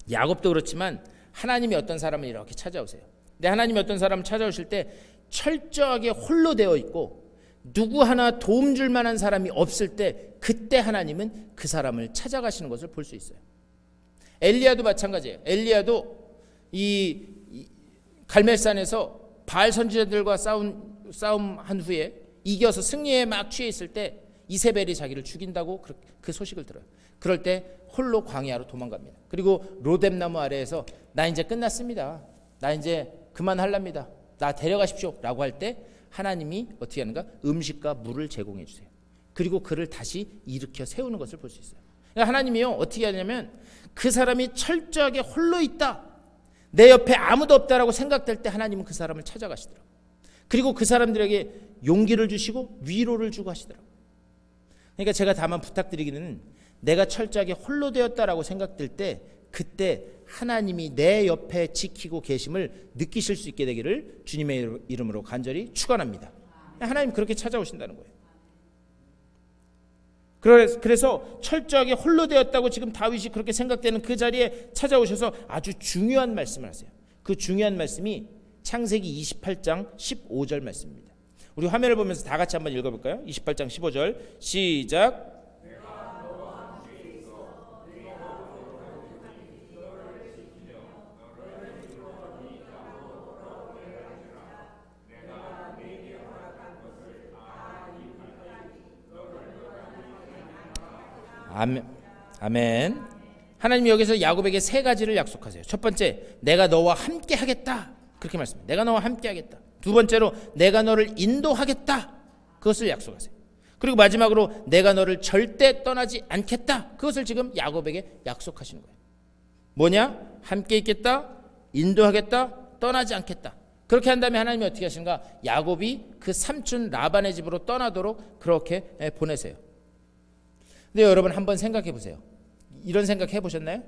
야곱도 그렇지만 하나님이 어떤 사람을 이렇게 찾아오세요. 근데 하나님이 어떤 사람을 찾아오실 때 철저하게 홀로 되어 있고 누구 하나 도움 줄 만한 사람이 없을 때 그때 하나님은 그 사람을 찾아가시는 것을 볼 수 있어요. 엘리야도 마찬가지예요. 엘리야도 이 갈멜산에서 바알 선지자들과 싸움한 후에 이겨서 승리에 막 취해 있을 때 이세벨이 자기를 죽인다고 그 소식을 들어요. 그럴 때 홀로 광야로 도망갑니다. 그리고 로뎀나무 아래에서 나 이제 끝났습니다. 나 이제 그만할랍니다. 나 데려가십시오 라고 할 때 하나님이 어떻게 하는가? 음식과 물을 제공해 주세요. 그리고 그를 다시 일으켜 세우는 것을 볼 수 있어요. 그러니까 하나님이요, 어떻게 하냐면 그 사람이 철저하게 홀로 있다, 내 옆에 아무도 없다라고 생각될 때 하나님은 그 사람을 찾아가시더라고요. 그리고 그 사람들에게 용기를 주시고 위로를 주고 하시더라고요. 그러니까 제가 다만 부탁드리기는 내가 철저하게 홀로 되었다라고 생각될 때 그때 하나님이 내 옆에 지키고 계심을 느끼실 수 있게 되기를 주님의 이름으로 간절히 축원합니다. 하나님 그렇게 찾아오신다는 거예요. 그래서 철저하게 홀로 되었다고 지금 다윗이 그렇게 생각되는 그 자리에 찾아오셔서 아주 중요한 말씀을 하세요. 그 중요한 말씀이 창세기 28장 15절 말씀입니다. 우리 화면을 보면서 다 같이 한번 읽어볼까요? 28장 15절 시작. 아멘. 하나님이 여기서 야곱에게 세 가지를 약속하세요. 첫 번째, 내가 너와 함께 하겠다. 그렇게 말씀해요. 내가 너와 함께 하겠다. 두 번째로, 내가 너를 인도하겠다. 그것을 약속하세요. 그리고 마지막으로, 내가 너를 절대 떠나지 않겠다. 그것을 지금 야곱에게 약속하시는 거예요. 뭐냐? 함께 있겠다, 인도하겠다, 떠나지 않겠다. 그렇게 한 다음에 하나님이 어떻게 하시는가? 야곱이 그 삼촌 라반의 집으로 떠나도록 그렇게 보내세요. 근데 여러분 한번 생각해 보세요. 이런 생각 해보셨나요?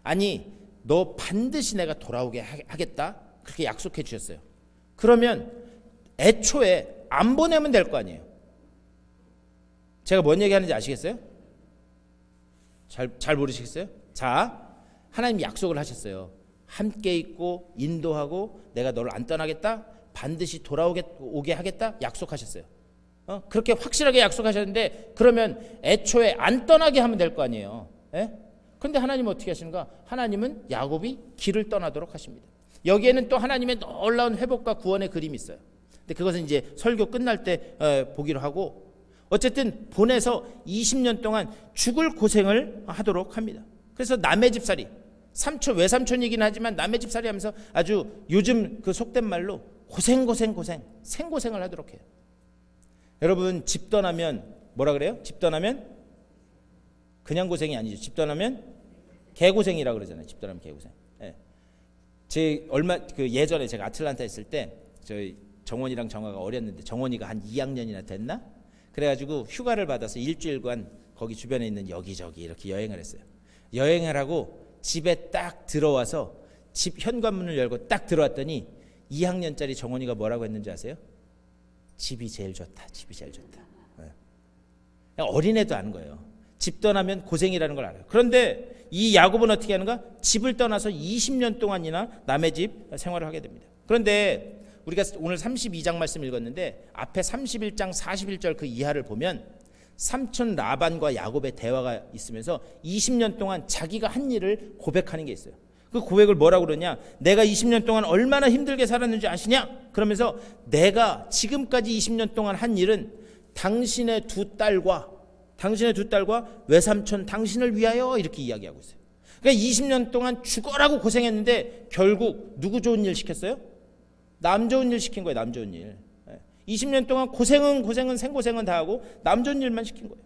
아니, 너 반드시 내가 돌아오게 하겠다 그렇게 약속해 주셨어요. 그러면 애초에 안 보내면 될 거 아니에요. 제가 뭔 얘기하는지 아시겠어요? 잘 모르시겠어요? 자, 하나님이 약속을 하셨어요. 함께 있고 인도하고 내가 너를 안 떠나겠다, 반드시 돌아오게 하겠다 약속하셨어요. 그렇게 확실하게 약속하셨는데 그러면 애초에 안 떠나게 하면 될 거 아니에요. 그런데 하나님은 어떻게 하시는가? 하나님은 야곱이 길을 떠나도록 하십니다. 여기에는 또 하나님의 놀라운 회복과 구원의 그림이 있어요. 근데 그것은 이제 설교 끝날 때 보기로 하고, 어쨌든 보내서 20년 동안 죽을 고생을 하도록 합니다. 그래서 남의 집살이, 삼촌 외삼촌이긴 하지만 남의 집살이 하면서 아주 요즘 그 속된 말로 고생 생고생을 하도록 해요. 여러분, 집 떠나면 뭐라 그래요? 집 떠나면 그냥 고생이 아니죠. 집 떠나면 개고생이라 그러잖아요. 집 떠나면 개고생. 예전에 제가 아틀란타 있을 때 저희 정원이랑 정화가 어렸는데 정원이가 한 2학년이나 됐나? 그래가지고 휴가를 받아서 일주일간 거기 주변에 있는 여기저기 이렇게 여행을 했어요. 여행을 하고 집에 딱 들어와서 집 현관문을 열고 딱 들어왔더니 2학년짜리 정원이가 뭐라고 했는지 아세요? 집이 제일 좋다. 집이 제일 좋다. 어린애도 아는 거예요. 집 떠나면 고생이라는 걸 알아요. 그런데 이 야곱은 어떻게 하는가? 집을 떠나서 20년 동안이나 남의 집 생활을 하게 됩니다. 그런데 우리가 오늘 32장 말씀 읽었는데 앞에 31장 41절 그 이하를 보면 삼촌 라반과 야곱의 대화가 있으면서 20년 동안 자기가 한 일을 고백하는 게 있어요. 그 고백을 뭐라고 그러냐? 내가 20년 동안 얼마나 힘들게 살았는지 아시냐? 그러면서 내가 지금까지 20년 동안 한 일은 당신의 두 딸과 외삼촌 당신을 위하여 이렇게 이야기하고 있어요. 그러니까 20년 동안 죽어라고 고생했는데 결국 누구 좋은 일 시켰어요? 남 좋은 일 시킨 거예요. 남 좋은 일. 20년 동안 고생은 생고생은 다 하고 남 좋은 일만 시킨 거예요.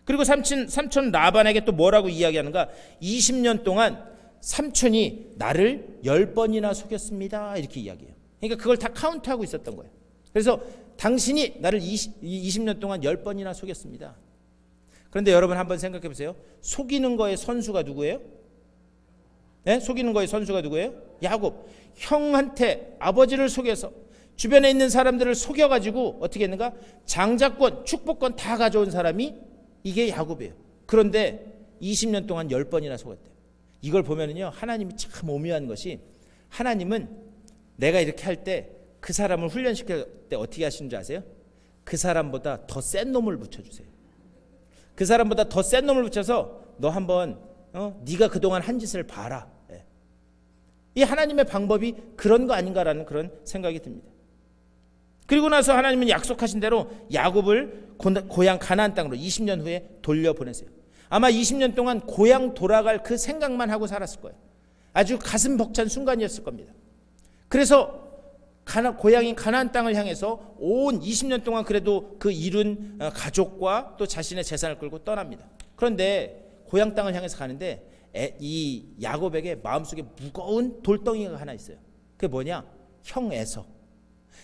그리고 삼촌 라반에게 또 뭐라고 이야기하는가? 20년 동안 삼촌이 나를 10번이나 속였습니다. 이렇게 이야기해요. 그러니까 그걸 다 카운트하고 있었던 거예요. 그래서 당신이 나를 20년 동안 10번이나 속였습니다. 그런데 여러분 한번 생각해 보세요. 속이는 거의 선수가 누구예요? 속이는 거의 선수가 누구예요? 야곱. 형한테 아버지를 속여서 주변에 있는 사람들을 속여가지고 어떻게 했는가? 장자권, 축복권 다 가져온 사람이 이게 야곱이에요. 그런데 20년 동안 10번이나 속였대요. 이걸 보면은요, 하나님이 참 오묘한 것이, 하나님은 내가 이렇게 할 때 그 사람을 훈련시킬 때 어떻게 하시는 줄 아세요? 그 사람보다 더 센 놈을 붙여주세요. 그 사람보다 더 센 놈을 붙여서 너 한번 네가 그동안 한 짓을 봐라. 이 하나님의 방법이 그런 거 아닌가라는 그런 생각이 듭니다. 그리고 나서 하나님은 약속하신 대로 야곱을 고향 가나안 땅으로 20년 후에 돌려보내세요. 아마 20년 동안 고향 돌아갈 그 생각만 하고 살았을 거예요. 아주 가슴 벅찬 순간이었을 겁니다. 그래서 고향인 가나안 땅을 향해서 온 20년 동안 그래도 그 이룬 가족과 또 자신의 재산을 끌고 떠납니다. 그런데 고향 땅을 향해서 가는데 이 야곱에게 마음속에 무거운 돌덩이가 하나 있어요. 그게 뭐냐? 형 에서.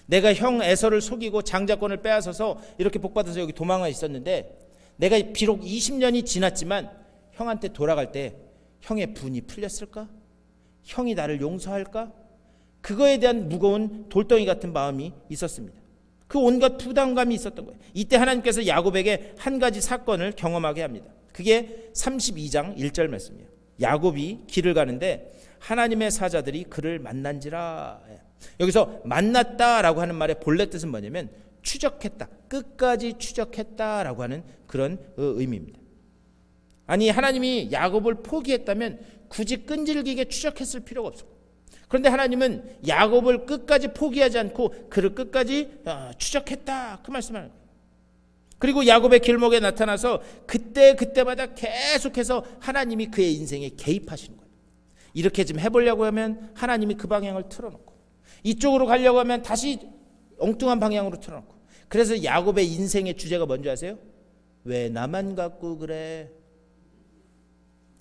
내가 형 에서를 속이고 장자권을 빼앗아서 이렇게 복받아서 여기 도망와 있었는데, 내가 비록 20년이 지났지만 형한테 돌아갈 때 형의 분이 풀렸을까? 형이 나를 용서할까? 그거에 대한 무거운 돌덩이 같은 마음이 있었습니다. 그 온갖 부담감이 있었던 거예요. 이때 하나님께서 야곱에게 한 가지 사건을 경험하게 합니다. 그게 32장 1절 말씀이에요. 야곱이 길을 가는데 하나님의 사자들이 그를 만난지라. 여기서 만났다라고 하는 말의 본래 뜻은 뭐냐면 추적했다, 끝까지 추적했다라고 하는 그런 의미입니다. 아니, 하나님이 야곱을 포기했다면 굳이 끈질기게 추적했을 필요가 없어요. 그런데 하나님은 야곱을 끝까지 포기하지 않고 그를 끝까지 추적했다, 그 말씀하는 거예요. 그리고 야곱의 길목에 나타나서 그때마다 계속해서 하나님이 그의 인생에 개입하시는 거예요. 이렇게 좀 해보려고 하면 하나님이 그 방향을 틀어놓고, 이쪽으로 가려고 하면 다시 엉뚱한 방향으로 틀어놓고. 그래서 야곱의 인생의 주제가 뭔지 아세요? 왜 나만 갖고 그래?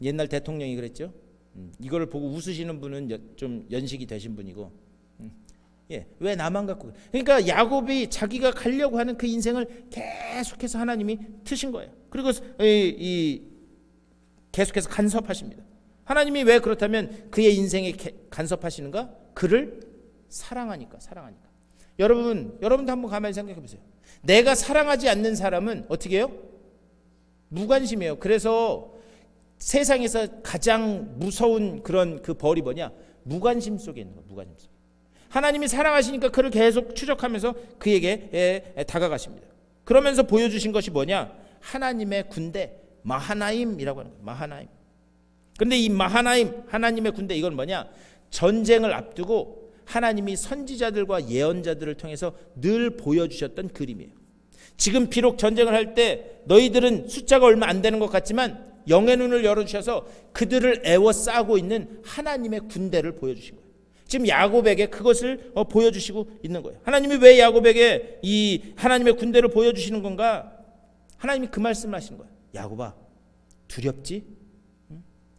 옛날 대통령이 그랬죠. 이거를 보고 웃으시는 분은 좀 연식이 되신 분이고, 왜 나만 갖고 그래? 그러니까 야곱이 자기가 가려고 하는 그 인생을 계속해서 하나님이 트신 거예요. 그리고 계속해서 간섭하십니다. 하나님이 왜 그렇다면 그의 인생에 간섭하시는가? 그를 사랑하니까. 여러분도 한번 가만히 생각해 보세요. 내가 사랑하지 않는 사람은 어떻게 해요? 무관심해요. 그래서 세상에서 가장 무서운 그런 그 벌이 뭐냐? 무관심 속에 있는 거예요. 무관심 속에. 하나님이 사랑하시니까 그를 계속 추적하면서 그에게 다가가십니다. 그러면서 보여주신 것이 뭐냐? 하나님의 군대, 마하나임이라고 하는 거예요. 마하나임. 그런데 이 마하나임, 하나님의 군대, 이건 뭐냐? 전쟁을 앞두고 하나님이 선지자들과 예언자들을 통해서 늘 보여주셨던 그림이에요. 지금 비록 전쟁을 할 때 너희들은 숫자가 얼마 안 되는 것 같지만 영의 눈을 열어주셔서 그들을 애워싸고 있는 하나님의 군대를 보여주신 거예요. 지금 야곱에게 그것을 보여주시고 있는 거예요. 하나님이 왜 야곱에게 이 하나님의 군대를 보여주시는 건가? 하나님이 그 말씀을 하시는 거예요. 야곱아, 두렵지?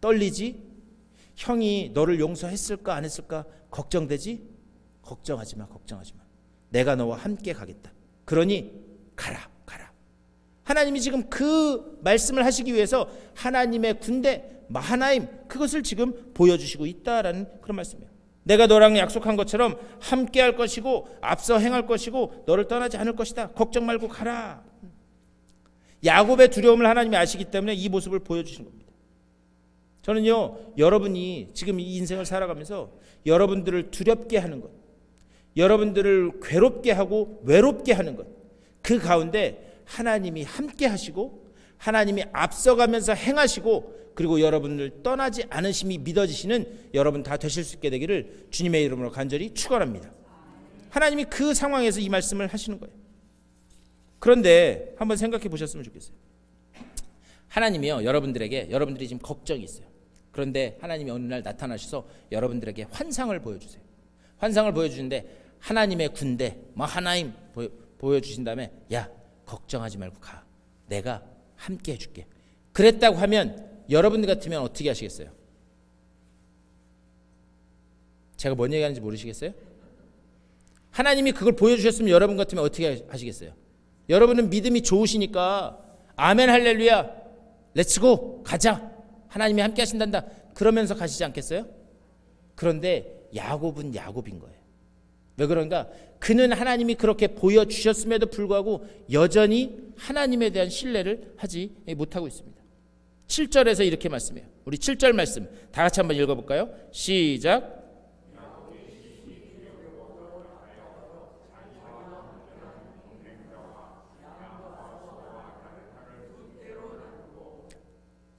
떨리지? 형이 너를 용서했을까 안 했을까 걱정되지? 걱정하지 마. 내가 너와 함께 가겠다. 그러니 가라. 하나님이 지금 그 말씀을 하시기 위해서 하나님의 군대 마하나임, 그것을 지금 보여주시고 있다라는 그런 말씀이에요. 내가 너랑 약속한 것처럼 함께 할 것이고 앞서 행할 것이고 너를 떠나지 않을 것이다. 걱정 말고 가라. 야곱의 두려움을 하나님이 아시기 때문에 이 모습을 보여주시는 겁니다. 저는요, 여러분이 지금 이 인생을 살아가면서 여러분들을 두렵게 하는 것, 여러분들을 괴롭게 하고 외롭게 하는 것, 그 가운데 하나님이 함께 하시고 하나님이 앞서가면서 행하시고 그리고 여러분을 떠나지 않으심이 믿어지시는 여러분 다 되실 수 있게 되기를 주님의 이름으로 간절히 축원합니다. 하나님이 그 상황에서 이 말씀을 하시는 거예요. 그런데 한번 생각해 보셨으면 좋겠어요. 하나님이요, 여러분들이 지금 걱정이 있어요. 그런데 하나님이 어느 날 나타나셔서 여러분들에게 환상을 보여주세요. 환상을 보여주는데 하나님의 군대 마하나임 보여주신 다음에 야, 걱정하지 말고 가. 내가 함께 해줄게. 그랬다고 하면 여러분들 같으면 어떻게 하시겠어요? 제가 뭔 얘기하는지 모르시겠어요? 하나님이 그걸 보여주셨으면 여러분 같으면 어떻게 하시겠어요? 여러분은 믿음이 좋으시니까 아멘 할렐루야 렛츠고 가자, 하나님이 함께 하신단다, 그러면서 가시지 않겠어요? 그런데 야곱은 야곱인 거예요. 왜 그런가? 그는 하나님이 그렇게 보여주셨음에도 불구하고 여전히 하나님에 대한 신뢰를 하지 못하고 있습니다. 7절에서 이렇게 말씀해요. 우리 7절 말씀 다 같이 한번 읽어볼까요? 시작.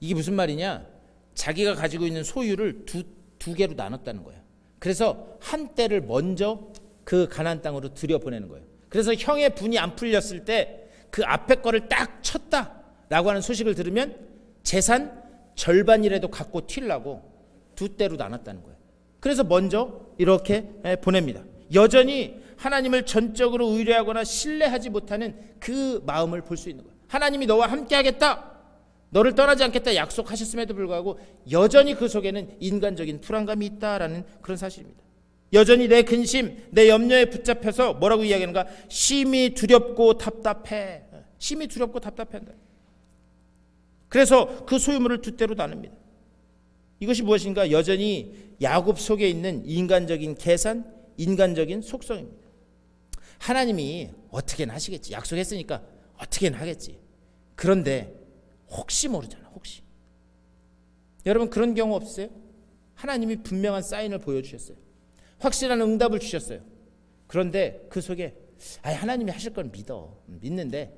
이게 무슨 말이냐? 자기가 가지고 있는 소유를 두 개로 나눴다는 거예요. 그래서 한 떼를 먼저 그 가나안 땅으로 들여보내는 거예요. 그래서 형의 분이 안 풀렸을 때 그 앞에 거를 딱 쳤다라고 하는 소식을 들으면 재산 절반이라도 갖고 튀려고 두 떼로 나눴다는 거예요. 그래서 먼저 이렇게 보냅니다. 여전히 하나님을 전적으로 의뢰하거나 신뢰하지 못하는 그 마음을 볼 수 있는 거예요. 하나님이 너와 함께 하겠다, 너를 떠나지 않겠다 약속하셨음에도 불구하고 여전히 그 속에는 인간적인 불안감이 있다라는 그런 사실입니다. 여전히 내 근심, 내 염려에 붙잡혀서 뭐라고 이야기하는가? 심히 두렵고 답답해. 심히 두렵고 답답해한다. 그래서 그 소유물을 두 떼로 나눕니다. 이것이 무엇인가? 여전히 야곱 속에 있는 인간적인 계산, 인간적인 속성입니다. 하나님이 어떻게는 하시겠지. 약속했으니까 어떻게는 하겠지. 그런데 혹시 모르잖아. 혹시. 여러분 그런 경우 없으세요? 하나님이 분명한 사인을 보여주셨어요. 확실한 응답을 주셨어요. 그런데 그 속에 하나님이 하실 건 믿는데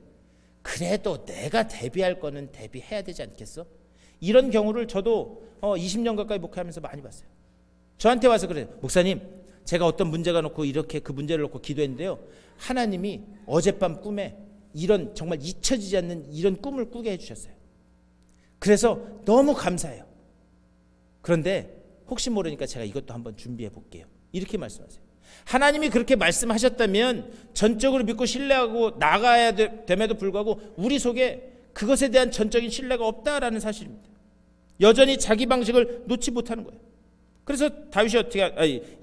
그래도 내가 대비할 거는 대비해야 되지 않겠어? 이런 경우를 저도 20년 가까이 목회하면서 많이 봤어요. 저한테 와서 그래요. 목사님, 제가 어떤 문제가 놓고 이렇게 그 문제를 놓고 기도했는데요, 하나님이 어젯밤 꿈에 이런 정말 잊혀지지 않는 이런 꿈을 꾸게 해주셨어요. 그래서 너무 감사해요. 그런데 혹시 모르니까 제가 이것도 한번 준비해 볼게요. 이렇게 말씀하세요. 하나님이 그렇게 말씀하셨다면 전적으로 믿고 신뢰하고 나가야 됨에도 불구하고 우리 속에 그것에 대한 전적인 신뢰가 없다라는 사실입니다. 여전히 자기 방식을 놓지 못하는 거예요. 그래서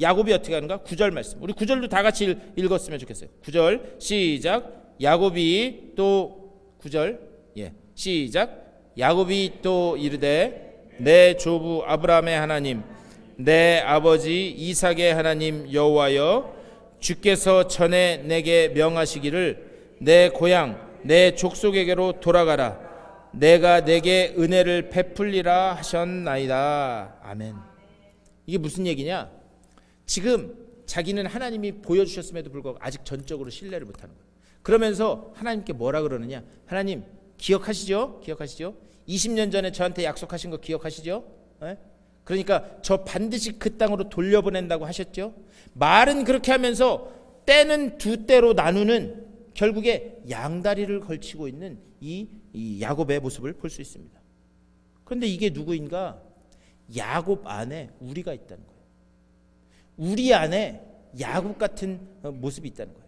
야곱이 어떻게 하는가? 9절 말씀. 우리 9절도 다 같이 읽었으면 좋겠어요. 9절 시작. 야곱이 또 9절 시작. 야곱이 또 이르되 내 조부 아브라함의 하나님 내 아버지 이삭의 하나님 여호와여, 주께서 전에 내게 명하시기를 내 고향 내 족속에게로 돌아가라. 내가 내게 은혜를 베풀리라 하셨나이다. 아멘. 이게 무슨 얘기냐? 지금 자기는 하나님이 보여주셨음에도 불구하고 아직 전적으로 신뢰를 못하는 거예요. 그러면서 하나님께 뭐라 그러느냐? 하나님 기억하시죠? 20년 전에 저한테 약속하신 거 기억하시죠? 네? 그러니까 저 반드시 그 땅으로 돌려보낸다고 하셨죠. 말은 그렇게 하면서 때는 두 때로 나누는 결국에 양다리를 걸치고 있는 이 야곱의 모습을 볼 수 있습니다. 그런데 이게 누구인가? 야곱 안에 우리가 있다는 거예요. 우리 안에 야곱 같은 모습이 있다는 거예요.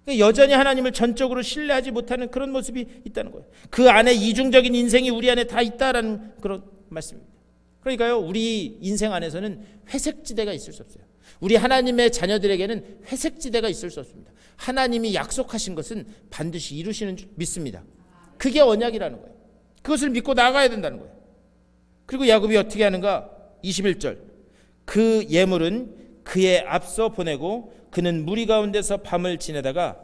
그러니까 여전히 하나님을 전적으로 신뢰하지 못하는 그런 모습이 있다는 거예요. 그 안에 이중적인 인생이 우리 안에 다 있다라는 그런 말씀입니다. 그러니까요, 우리 인생 안에서는 회색지대가 있을 수 없어요. 우리 하나님의 자녀들에게는 회색지대가 있을 수 없습니다. 하나님이 약속하신 것은 반드시 이루시는 줄 믿습니다. 그게 언약이라는 거예요. 그것을 믿고 나가야 된다는 거예요. 그리고 야곱이 어떻게 하는가? 21절. 그 예물은 그의 앞서 보내고 그는 무리 가운데서 밤을 지내다가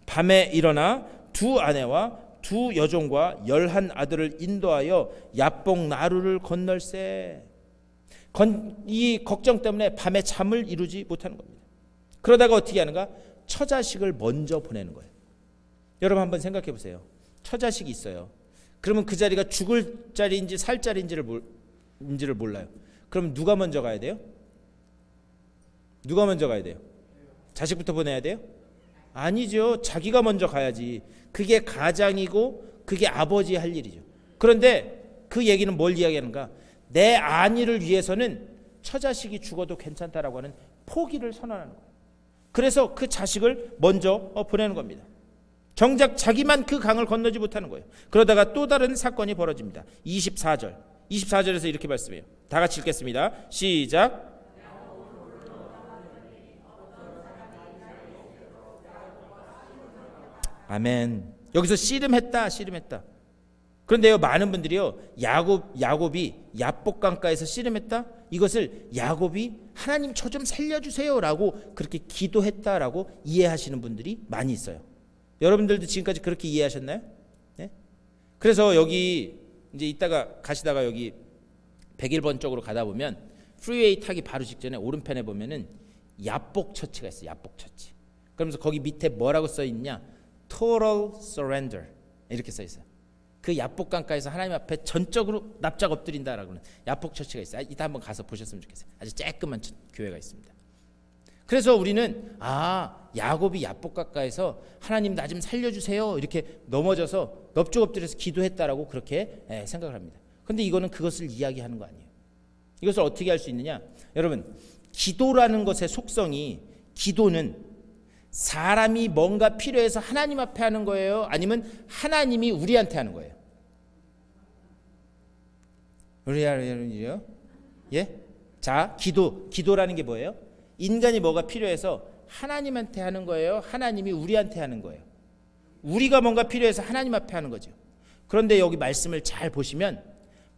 밤에 일어나 두 아내와 두 여종과 11 아들을 인도하여 야복 나루를 건널세. 이 걱정 때문에 밤에 잠을 이루지 못하는 겁니다. 그러다가 어떻게 하는가? 처자식을 먼저 보내는 거예요. 여러분 한번 생각해 보세요. 처자식이 있어요. 그러면 그 자리가 죽을 자리인지 살 자리인지를 몰라요. 그럼 누가 먼저 가야 돼요? 누가 먼저 가야 돼요? 자식부터 보내야 돼요? 아니죠. 자기가 먼저 가야지. 그게 가장이고 그게 아버지 할 일이죠. 그런데 그 얘기는 뭘 이야기하는가? 내 안위를 위해서는 처자식이 죽어도 괜찮다라고 하는 포기를 선언하는 거예요. 그래서 그 자식을 먼저 보내는 겁니다. 정작 자기만 그 강을 건너지 못하는 거예요. 그러다가 또 다른 사건이 벌어집니다. 24절에서 이렇게 말씀해요. 다 같이 읽겠습니다. 시작. 아멘. 여기서 씨름했다. 그런데요, 많은 분들이요, 야곱이 야복강가에서 씨름했다? 이것을 야곱이 하나님 저 좀 살려주세요라고 그렇게 기도했다라고 이해하시는 분들이 많이 있어요. 여러분들도 지금까지 그렇게 이해하셨나요? 네? 그래서 여기 이제 이따가 가시다가 여기 101번 쪽으로 가다 보면 프리웨이 타기 바로 직전에 오른편에 보면은 야복 처치가 있어요. 야복 처치. 그러면서 거기 밑에 뭐라고 써 있냐? Total surrender 이렇게 써 있어요. 그 야복강가에서 하나님 앞에 전적으로 납작 엎드린다라고 하는 야복 처치가 있어요. 이따 한번 가서 보셨으면 좋겠어요. 아주 쬐끄만 교회가 있습니다. 그래서 우리는 야곱이 야복강가에서 하나님 나 좀 살려주세요 이렇게 넘어져서 넙죽 엎드려서 기도했다라고 그렇게 생각을 합니다. 그런데 이거는 그것을 이야기하는 거 아니에요. 이것을 어떻게 할 수 있느냐? 여러분, 기도라는 것의 속성이, 기도는 사람이 뭔가 필요해서 하나님 앞에 하는 거예요? 아니면 하나님이 우리한테 하는 거예요? 우리요? 예? 자, 기도라는 게 뭐예요? 인간이 뭐가 필요해서 하나님한테 하는 거예요? 하나님이 우리한테 하는 거예요? 우리가 뭔가 필요해서 하나님 앞에 하는 거죠. 그런데 여기 말씀을 잘 보시면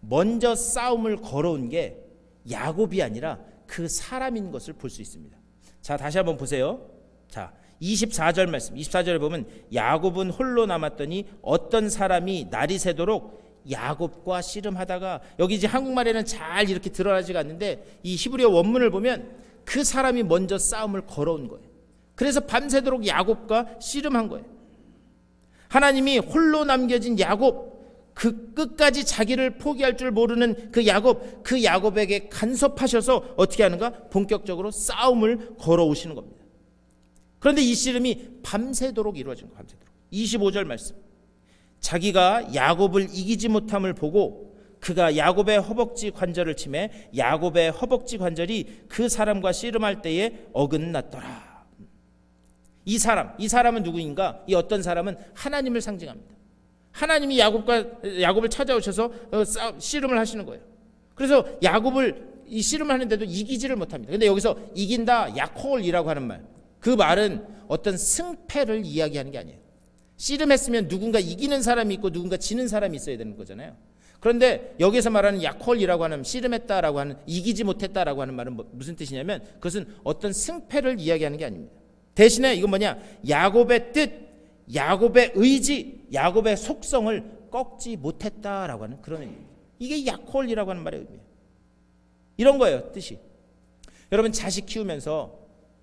먼저 싸움을 걸어온 게 야곱이 아니라 그 사람인 것을 볼 수 있습니다. 자, 다시 한번 보세요. 자, 24절 말씀, 24절에 보면 야곱은 홀로 남았더니 어떤 사람이 날이 새도록 야곱과 씨름하다가, 여기 이제 한국말에는 잘 이렇게 드러나지가 않는데 이 히브리어 원문을 보면 그 사람이 먼저 싸움을 걸어온 거예요. 그래서 밤새도록 야곱과 씨름한 거예요. 하나님이 홀로 남겨진 야곱, 그 끝까지 자기를 포기할 줄 모르는 그 야곱에게 간섭하셔서 어떻게 하는가? 본격적으로 싸움을 걸어오시는 겁니다. 그런데 이 씨름이 밤새도록 이루어진 거예요. 밤새도록. 25절 말씀, 자기가 야곱을 이기지 못함을 보고 그가 야곱의 허벅지 관절을 치매 야곱의 허벅지 관절이 그 사람과 씨름할 때에 어긋났더라. 이 사람은 누구인가? 이 어떤 사람은 하나님을 상징합니다. 하나님이 야곱을 찾아오셔서 씨름을 하시는 거예요. 그래서 야곱을 이 씨름을 하는데도 이기지를 못합니다. 근데 여기서 이긴다, 야콜이라고 하는 말, 그 말은 어떤 승패를 이야기하는 게 아니에요. 씨름했으면 누군가 이기는 사람이 있고 누군가 지는 사람이 있어야 되는 거잖아요. 그런데 여기서 말하는 야콜이라고 하는, 씨름했다라고 하는, 이기지 못했다라고 하는 말은 무슨 뜻이냐면 그것은 어떤 승패를 이야기하는 게 아닙니다. 대신에 이건 뭐냐? 야곱의 뜻, 야곱의 의지, 야곱의 속성을 꺾지 못했다라고 하는 그런 의미입니다. 이게 야콜이라고 하는 말의 의미예요. 이런 거예요, 뜻이. 여러분, 자식 키우면서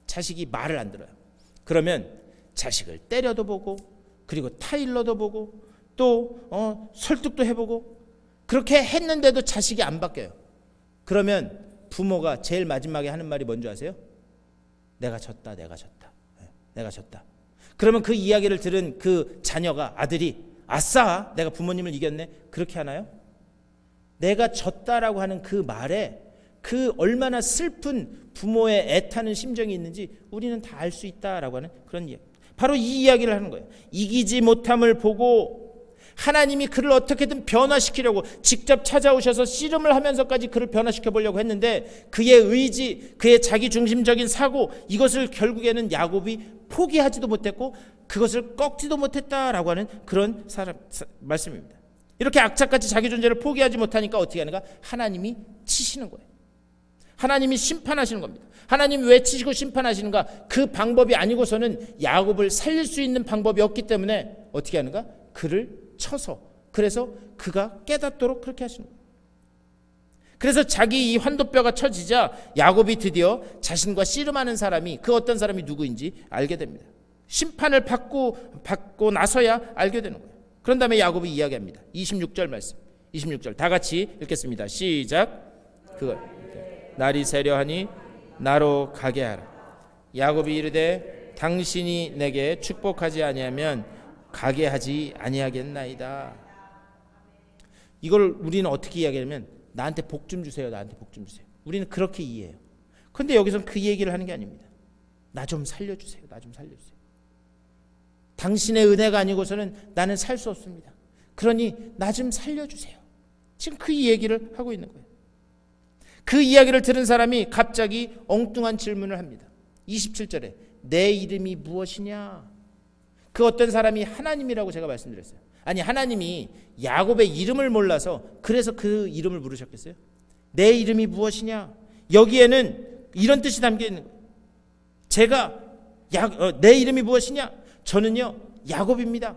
자식이 말을 안 들어요. 그러면 자식을 때려도 보고, 그리고 타일러도 보고, 또 설득도 해보고, 그렇게 했는데도 자식이 안 바뀌어요. 그러면 부모가 제일 마지막에 하는 말이 뭔지 아세요? 내가 졌다. 그러면 그 이야기를 들은 그 자녀가, 아들이 아싸, 내가 부모님을 이겼네, 그렇게 하나요? 내가 졌다라고 하는 그 말에 그 얼마나 슬픈 부모의 애타는 심정이 있는지 우리는 다 알 수 있다라고 하는 그런 이야기. 바로 이 이야기를 하는 거예요. 이기지 못함을 보고 하나님이 그를 어떻게든 변화시키려고 직접 찾아오셔서 씨름을 하면서까지 그를 변화시켜 보려고 했는데 그의 의지, 그의 자기중심적인 사고, 이것을 결국에는 야곱이 포기하지도 못했고 그것을 꺾지도 못했다라고 하는 그런 말씀입니다. 이렇게 악착같이 자기 존재를 포기하지 못하니까 어떻게 하는가? 하나님이 치시는 거예요. 하나님이 심판하시는 겁니다. 하나님이 왜 치시고 심판하시는가? 그 방법이 아니고서는 야곱을 살릴 수 있는 방법이 없기 때문에 어떻게 하는가? 그를 쳐서, 그래서 그가 깨닫도록 그렇게 하시는 거예요. 그래서 자기 이 환도뼈가 쳐지자 야곱이 드디어 자신과 씨름하는 사람이, 그 어떤 사람이 누구인지 알게 됩니다. 심판을 받고 나서야 알게 되는 거예요. 그런 다음에 야곱이 이야기합니다. 26절 말씀, 26절 다 같이 읽겠습니다. 시작. 날이 새려하니 나로 가게 하라. 야곱이 이르되 당신이 내게 축복하지 아니하면 가게 하지 아니하겠나이다. 이걸 우리는 어떻게 이야기하냐면 나한테 복 좀 주세요. 나한테 복 좀 주세요. 우리는 그렇게 이해해요. 그런데 여기서는 그 얘기를 하는 게 아닙니다. 나 좀 살려주세요. 나 좀 살려주세요. 당신의 은혜가 아니고서는 나는 살 수 없습니다. 그러니 나 좀 살려주세요. 지금 그 얘기를 하고 있는 거예요. 그 이야기를 들은 사람이 갑자기 엉뚱한 질문을 합니다. 27절에 내 이름이 무엇이냐? 그 어떤 사람이 하나님이라고 제가 말씀드렸어요. 아니, 하나님이 야곱의 이름을 몰라서 그래서 그 이름을 부르셨겠어요? 내 이름이 무엇이냐? 여기에는 이런 뜻이 담겨 있는 거예요. 내 이름이 무엇이냐? 저는요 야곱입니다.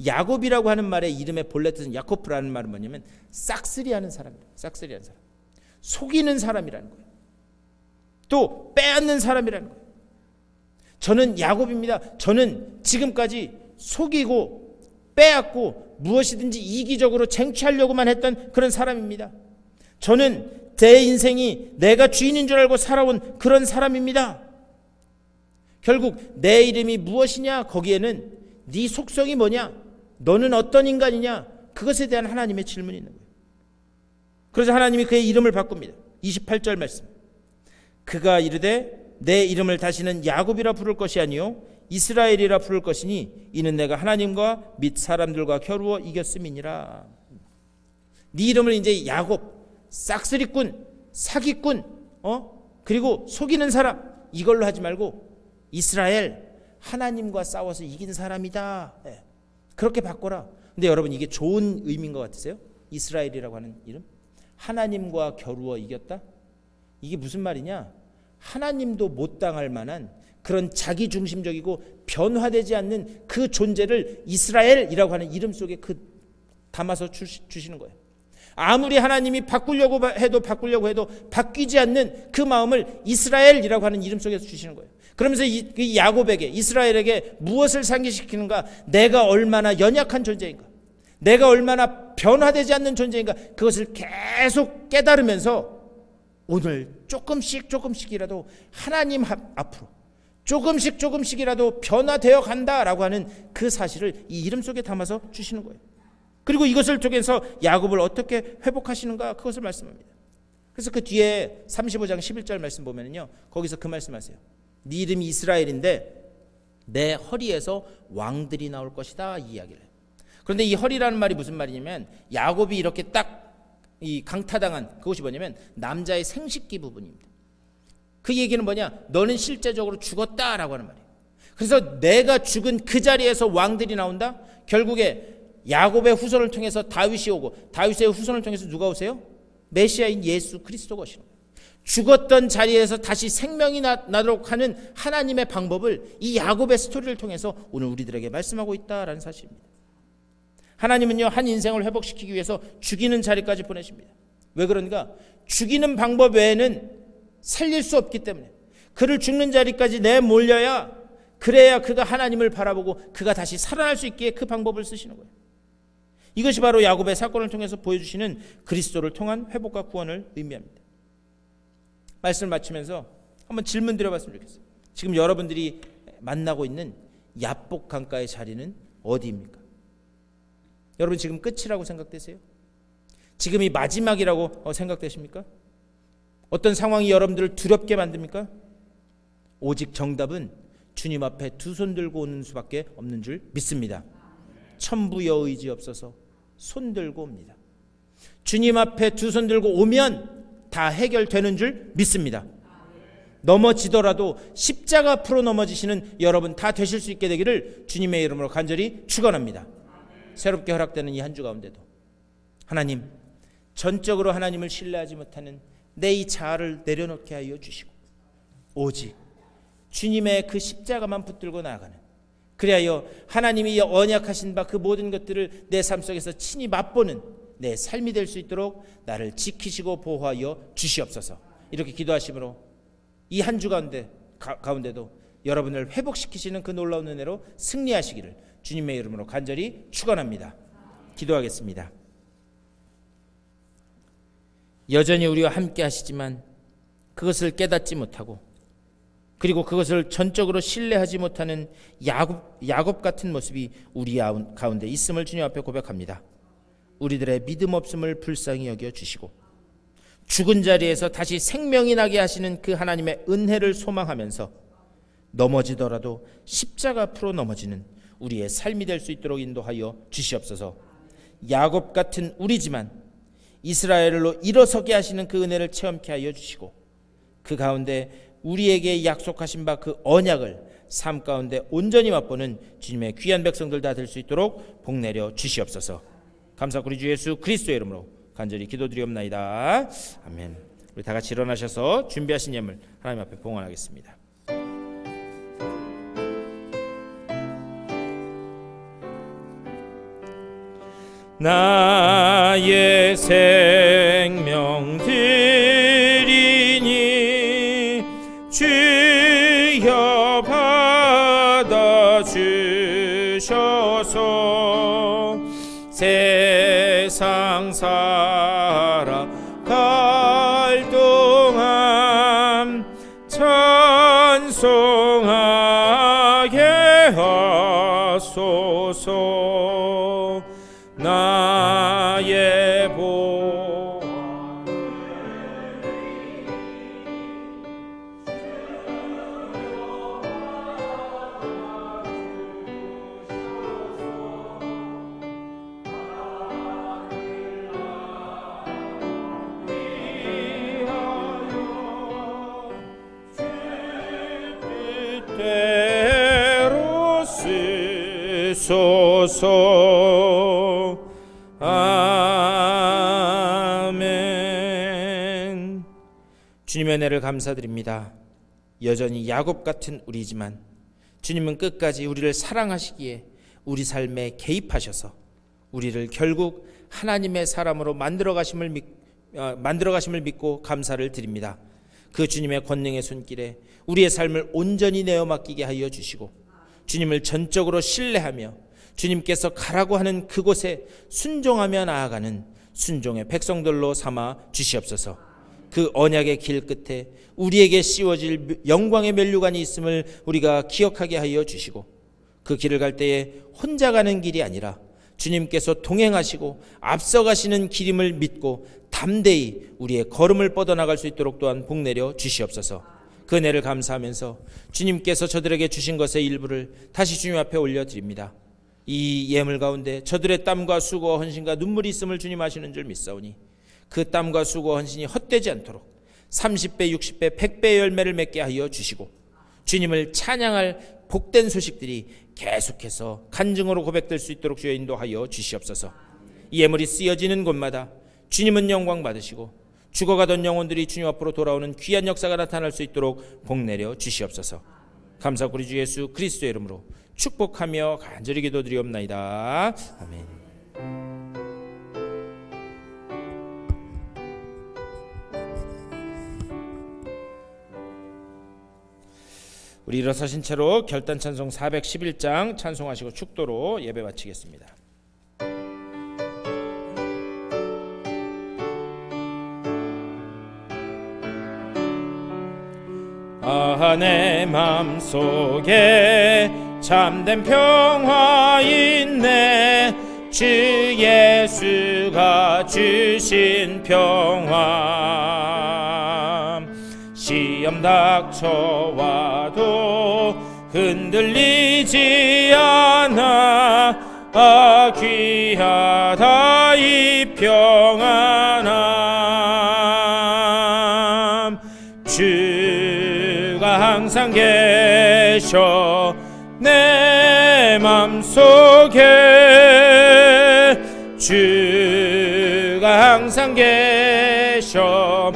야곱이라고 하는 말의 이름의 본래 뜻은 야코프라는 말은 뭐냐면 싹쓸이하는 사람이에요. 싹쓸이하는 사람, 속이는 사람이라는 거예요. 또 빼앗는 사람이라는 거예요. 저는 야곱입니다. 저는 지금까지 속이고 빼앗고 무엇이든지 이기적으로 쟁취하려고만 했던 그런 사람입니다. 저는 내 인생이 내가 주인인 줄 알고 살아온 그런 사람입니다. 결국 내 이름이 무엇이냐? 거기에는 네 속성이 뭐냐? 너는 어떤 인간이냐? 그것에 대한 하나님의 질문이 있는 거예요. 그래서 하나님이 그의 이름을 바꿉니다. 28절 말씀. 그가 이르되 내 이름을 다시는 야곱이라 부를 것이 아니요 이스라엘이라 부를 것이니 이는 내가 하나님과 및 사람들과 겨루어 이겼음이니라. 네 이름을 이제 야곱, 싹쓸이꾼, 사기꾼, 그리고 속이는 사람, 이걸로 하지 말고 이스라엘, 하나님과 싸워서 이긴 사람이다. 그렇게 바꿔라. 근데 여러분, 이게 좋은 의미인 것 같으세요? 이스라엘이라고 하는 이름? 하나님과 겨루어 이겼다? 이게 무슨 말이냐? 하나님도 못 당할 만한 그런 자기중심적이고 변화되지 않는 그 존재를 이스라엘이라고 하는 이름 속에 담아서 주시는 거예요. 아무리 하나님이 바꾸려고 해도 바뀌지 않는 그 마음을 이스라엘이라고 하는 이름 속에서 주시는 거예요. 그러면서 이 야곱에게, 이스라엘에게 무엇을 상기시키는가? 내가 얼마나 연약한 존재인가? 내가 얼마나 변화되지 않는 존재인가? 그것을 계속 깨달으면서 오늘 조금씩이라도 하나님 앞으로 조금씩이라도 변화되어 간다라고 하는 그 사실을 이 이름 속에 담아서 주시는 거예요. 그리고 이것을 통해서 야곱을 어떻게 회복하시는가? 그것을 말씀합니다. 그래서 그 뒤에 35장 11절 말씀 보면요, 거기서 그 말씀하세요. 네 이름이 이스라엘인데 내 허리에서 왕들이 나올 것이다, 이 이야기를 해요. 그런데 이 허리라는 말이 무슨 말이냐면, 야곱이 이렇게 딱 이 강타당한 그것이 뭐냐면 남자의 생식기 부분입니다. 그 얘기는 뭐냐? 너는 실제적으로 죽었다라고 하는 말이에요. 그래서 내가 죽은 그 자리에서 왕들이 나온다. 결국에 야곱의 후손을 통해서 다윗이 오고, 다윗의 후손을 통해서 누가 오세요? 메시아인 예수 그리스도가 오시는 거예요. 죽었던 자리에서 다시 생명이 나도록 하는 하나님의 방법을 이 야곱의 스토리를 통해서 오늘 우리들에게 말씀하고 있다라는 사실입니다. 하나님은요, 한 인생을 회복시키기 위해서 죽이는 자리까지 보내십니다. 왜 그런가? 죽이는 방법 외에는 살릴 수 없기 때문에 그를 죽는 자리까지 내몰려야, 그래야 그가 하나님을 바라보고 그가 다시 살아날 수 있기에 그 방법을 쓰시는 거예요. 이것이 바로 야곱의 사건을 통해서 보여주시는 그리스도를 통한 회복과 구원을 의미합니다. 말씀을 마치면서 한번 질문 드려봤으면 좋겠어요. 지금 여러분들이 만나고 있는 야복 강가의 자리는 어디입니까? 여러분 지금 끝이라고 생각되세요? 지금이 마지막이라고 생각되십니까? 어떤 상황이 여러분들을 두렵게 만듭니까? 오직 정답은 주님 앞에 두 손 들고 오는 수밖에 없는 줄 믿습니다. 천부여 의지 없어서 손 들고 옵니다. 주님 앞에 두 손 들고 오면 다 해결되는 줄 믿습니다. 넘어지더라도 십자가 앞으로 넘어지시는 여러분 다 되실 수 있게 되기를 주님의 이름으로 간절히 축원합니다. 새롭게 허락되는 이 한 주 가운데도 하나님, 전적으로 하나님을 신뢰하지 못하는 내 이 자아를 내려놓게 하여 주시고 오직 주님의 그 십자가만 붙들고 나아가는, 그리하여 하나님이 언약하신 바 그 모든 것들을 내 삶 속에서 친히 맛보는 내 삶이 될 수 있도록 나를 지키시고 보호하여 주시옵소서. 이렇게 기도하심으로 이 한 주 가운데도 여러분을 회복시키시는 그 놀라운 은혜로 승리하시기를 주님의 이름으로 간절히 축원합니다. 기도하겠습니다. 여전히 우리와 함께 하시지만 그것을 깨닫지 못하고, 그리고 그것을 전적으로 신뢰하지 못하는 야곱 같은 모습이 우리 가운데 있음을 주님 앞에 고백합니다. 우리들의 믿음 없음을 불쌍히 여겨 주시고 죽은 자리에서 다시 생명이 나게 하시는 그 하나님의 은혜를 소망하면서 넘어지더라도 십자가 앞으로 넘어지는 우리의 삶이 될 수 있도록 인도하여 주시옵소서. 야곱 같은 우리지만 이스라엘로 일어서게 하시는 그 은혜를 체험케 하여 주시고, 그 가운데 우리에게 약속하신 바 그 언약을 삶 가운데 온전히 맛보는 주님의 귀한 백성들 다 될 수 있도록 복 내려 주시옵소서. 감사하고 우리 주 예수 그리스도의 이름으로 간절히 기도드리옵나이다. 아멘. 우리 다 같이 일어나셔서 준비하신 예물 하나님 앞에 봉헌하겠습니다. 나의 생명 드리니 주여 받아 주셔서 세상 살아갈 동안 찬송하게 하소서. 나의 뜻대로 쓰소서. 아멘. 주님의 은혜를 감사드립니다. 여전히 야곱 같은 우리지만 주님은 끝까지 우리를 사랑하시기에 우리 삶에 개입하셔서 우리를 결국 하나님의 사람으로 만들어 가심을 믿고 감사를 드립니다. 그 주님의 권능의 손길에 우리의 삶을 온전히 내어 맡기게 하여 주시고 주님을 전적으로 신뢰하며 주님께서 가라고 하는 그곳에 순종하며 나아가는 순종의 백성들로 삼아 주시옵소서. 그 언약의 길 끝에 우리에게 씌워질 영광의 면류관이 있음을 우리가 기억하게 하여 주시고 그 길을 갈 때에 혼자 가는 길이 아니라 주님께서 동행하시고 앞서가시는 길임을 믿고 담대히 우리의 걸음을 뻗어나갈 수 있도록 또한 복내려 주시옵소서. 그 은혜를 감사하면서 주님께서 저들에게 주신 것의 일부를 다시 주님 앞에 올려드립니다. 이 예물 가운데 저들의 땀과 수고와 헌신과 눈물이 있음을 주님 아시는 줄 믿사오니 그 땀과 수고와 헌신이 헛되지 않도록 30배, 60배, 100배의 열매를 맺게 하여 주시고 주님을 찬양할 복된 소식들이 계속해서 간증으로 고백될 수 있도록 주여 인도하여 주시옵소서. 이 예물이 쓰여지는 곳마다 주님은 영광 받으시고 죽어가던 영혼들이 주님 앞으로 돌아오는 귀한 역사가 나타날 수 있도록 복내려 주시옵소서. 감사하고 우리 주 예수 그리스도의 이름으로 축복하며 간절히 기도드리옵나이다. 아멘. 우리 일어서신 채로 결단 찬송 411장 찬송하시고 축도로 예배 마치겠습니다. 내 맘속에 참된 평화 있네. 주 예수가 주신 평화. 시험 닥쳐와도 흔들리지 않아. 귀하다 이 평안함. 주가 항상 계셔 내 맘속에. 주가 항상 계셔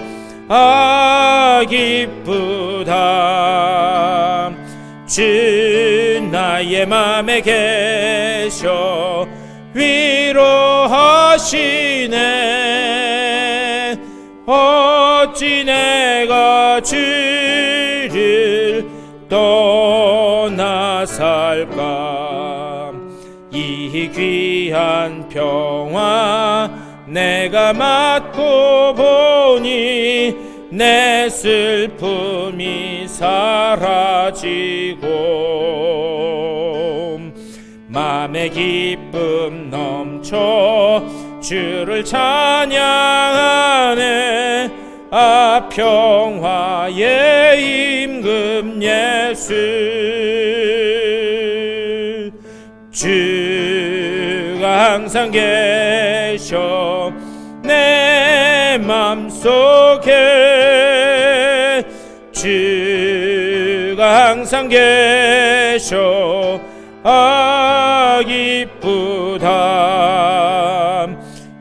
기쁘다. 주 나의 맘에 계셔 위로하시네. 어찌 내가 주를 떠나 살까. 이 귀한 평화 내가 맛고 보니 내 슬픔이 사라지고 맘의 기쁨 넘쳐 주를 찬양하네. 평화의 임금 예수. 주가 항상 계셔 내 맘속에. 주가 항상 계셔 기쁘다.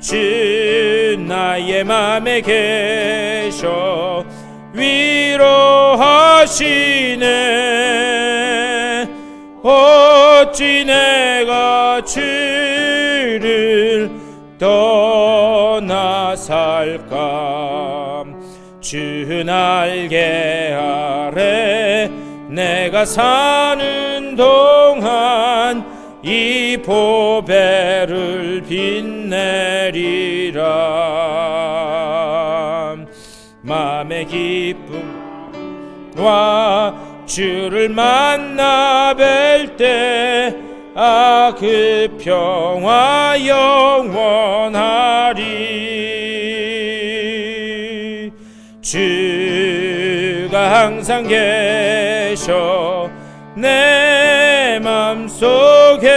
주 나의 맘에 계셔 위로하시네. 어찌 내가 주를 떠나 살까. 주 날개 아래 내가 사는 동안 이 보배를 빛내리라. 맘의 기쁨과 주를 만나 뵐 때 그 평화 영원하리. 주가 항상 계셔 내 맘속에.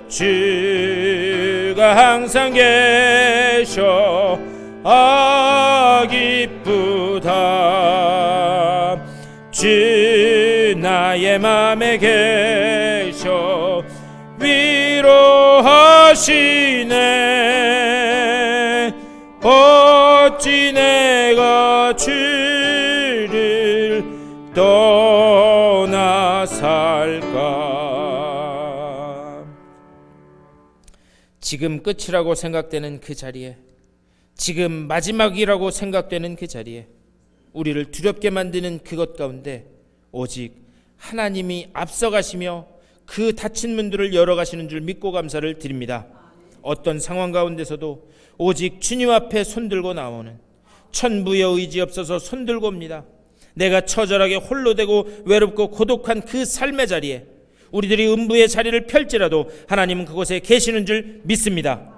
주가 항상 계셔 기쁘다. 주 나의 맘에 계셔 위로하시네. 어찌 내가 주를 지금 끝이라고 생각되는 그 자리에, 지금 마지막이라고 생각되는 그 자리에, 우리를 두렵게 만드는 그것 가운데 오직 하나님이 앞서가시며 그 닫힌 문들을 열어가시는 줄 믿고 감사를 드립니다. 어떤 상황 가운데서도 오직 주님 앞에 손들고 나오는, 천부의 의지 없어서 손들고 옵니다. 내가 처절하게 홀로 되고 외롭고 고독한 그 삶의 자리에 우리들이 음부의 자리를 펼지라도 하나님은 그곳에 계시는 줄 믿습니다.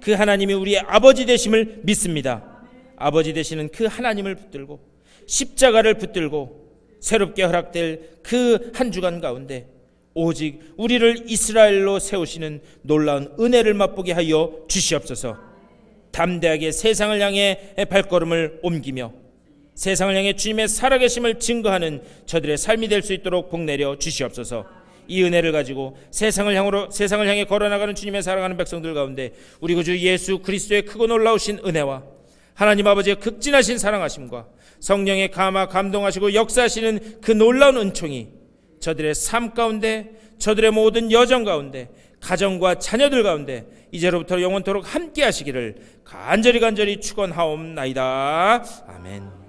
그 하나님이 우리의 아버지 되심을 믿습니다. 아버지 되시는 그 하나님을 붙들고 십자가를 붙들고 새롭게 허락될 그 한 주간 가운데 오직 우리를 이스라엘로 세우시는 놀라운 은혜를 맛보게 하여 주시옵소서. 담대하게 세상을 향해 발걸음을 옮기며 세상을 향해 주님의 살아계심을 증거하는 저들의 삶이 될 수 있도록 복내려 주시옵소서. 이 은혜를 가지고 세상을 향해 걸어나가는 주님의 사랑하는 백성들 가운데 우리 구주 예수 그리스도의 크고 놀라우신 은혜와 하나님 아버지의 극진하신 사랑하심과 성령의 감동하시고 역사하시는 그 놀라운 은총이 저들의 삶 가운데, 저들의 모든 여정 가운데, 가정과 자녀들 가운데 이제로부터 영원토록 함께 하시기를 간절히 축원하옵나이다. 아멘.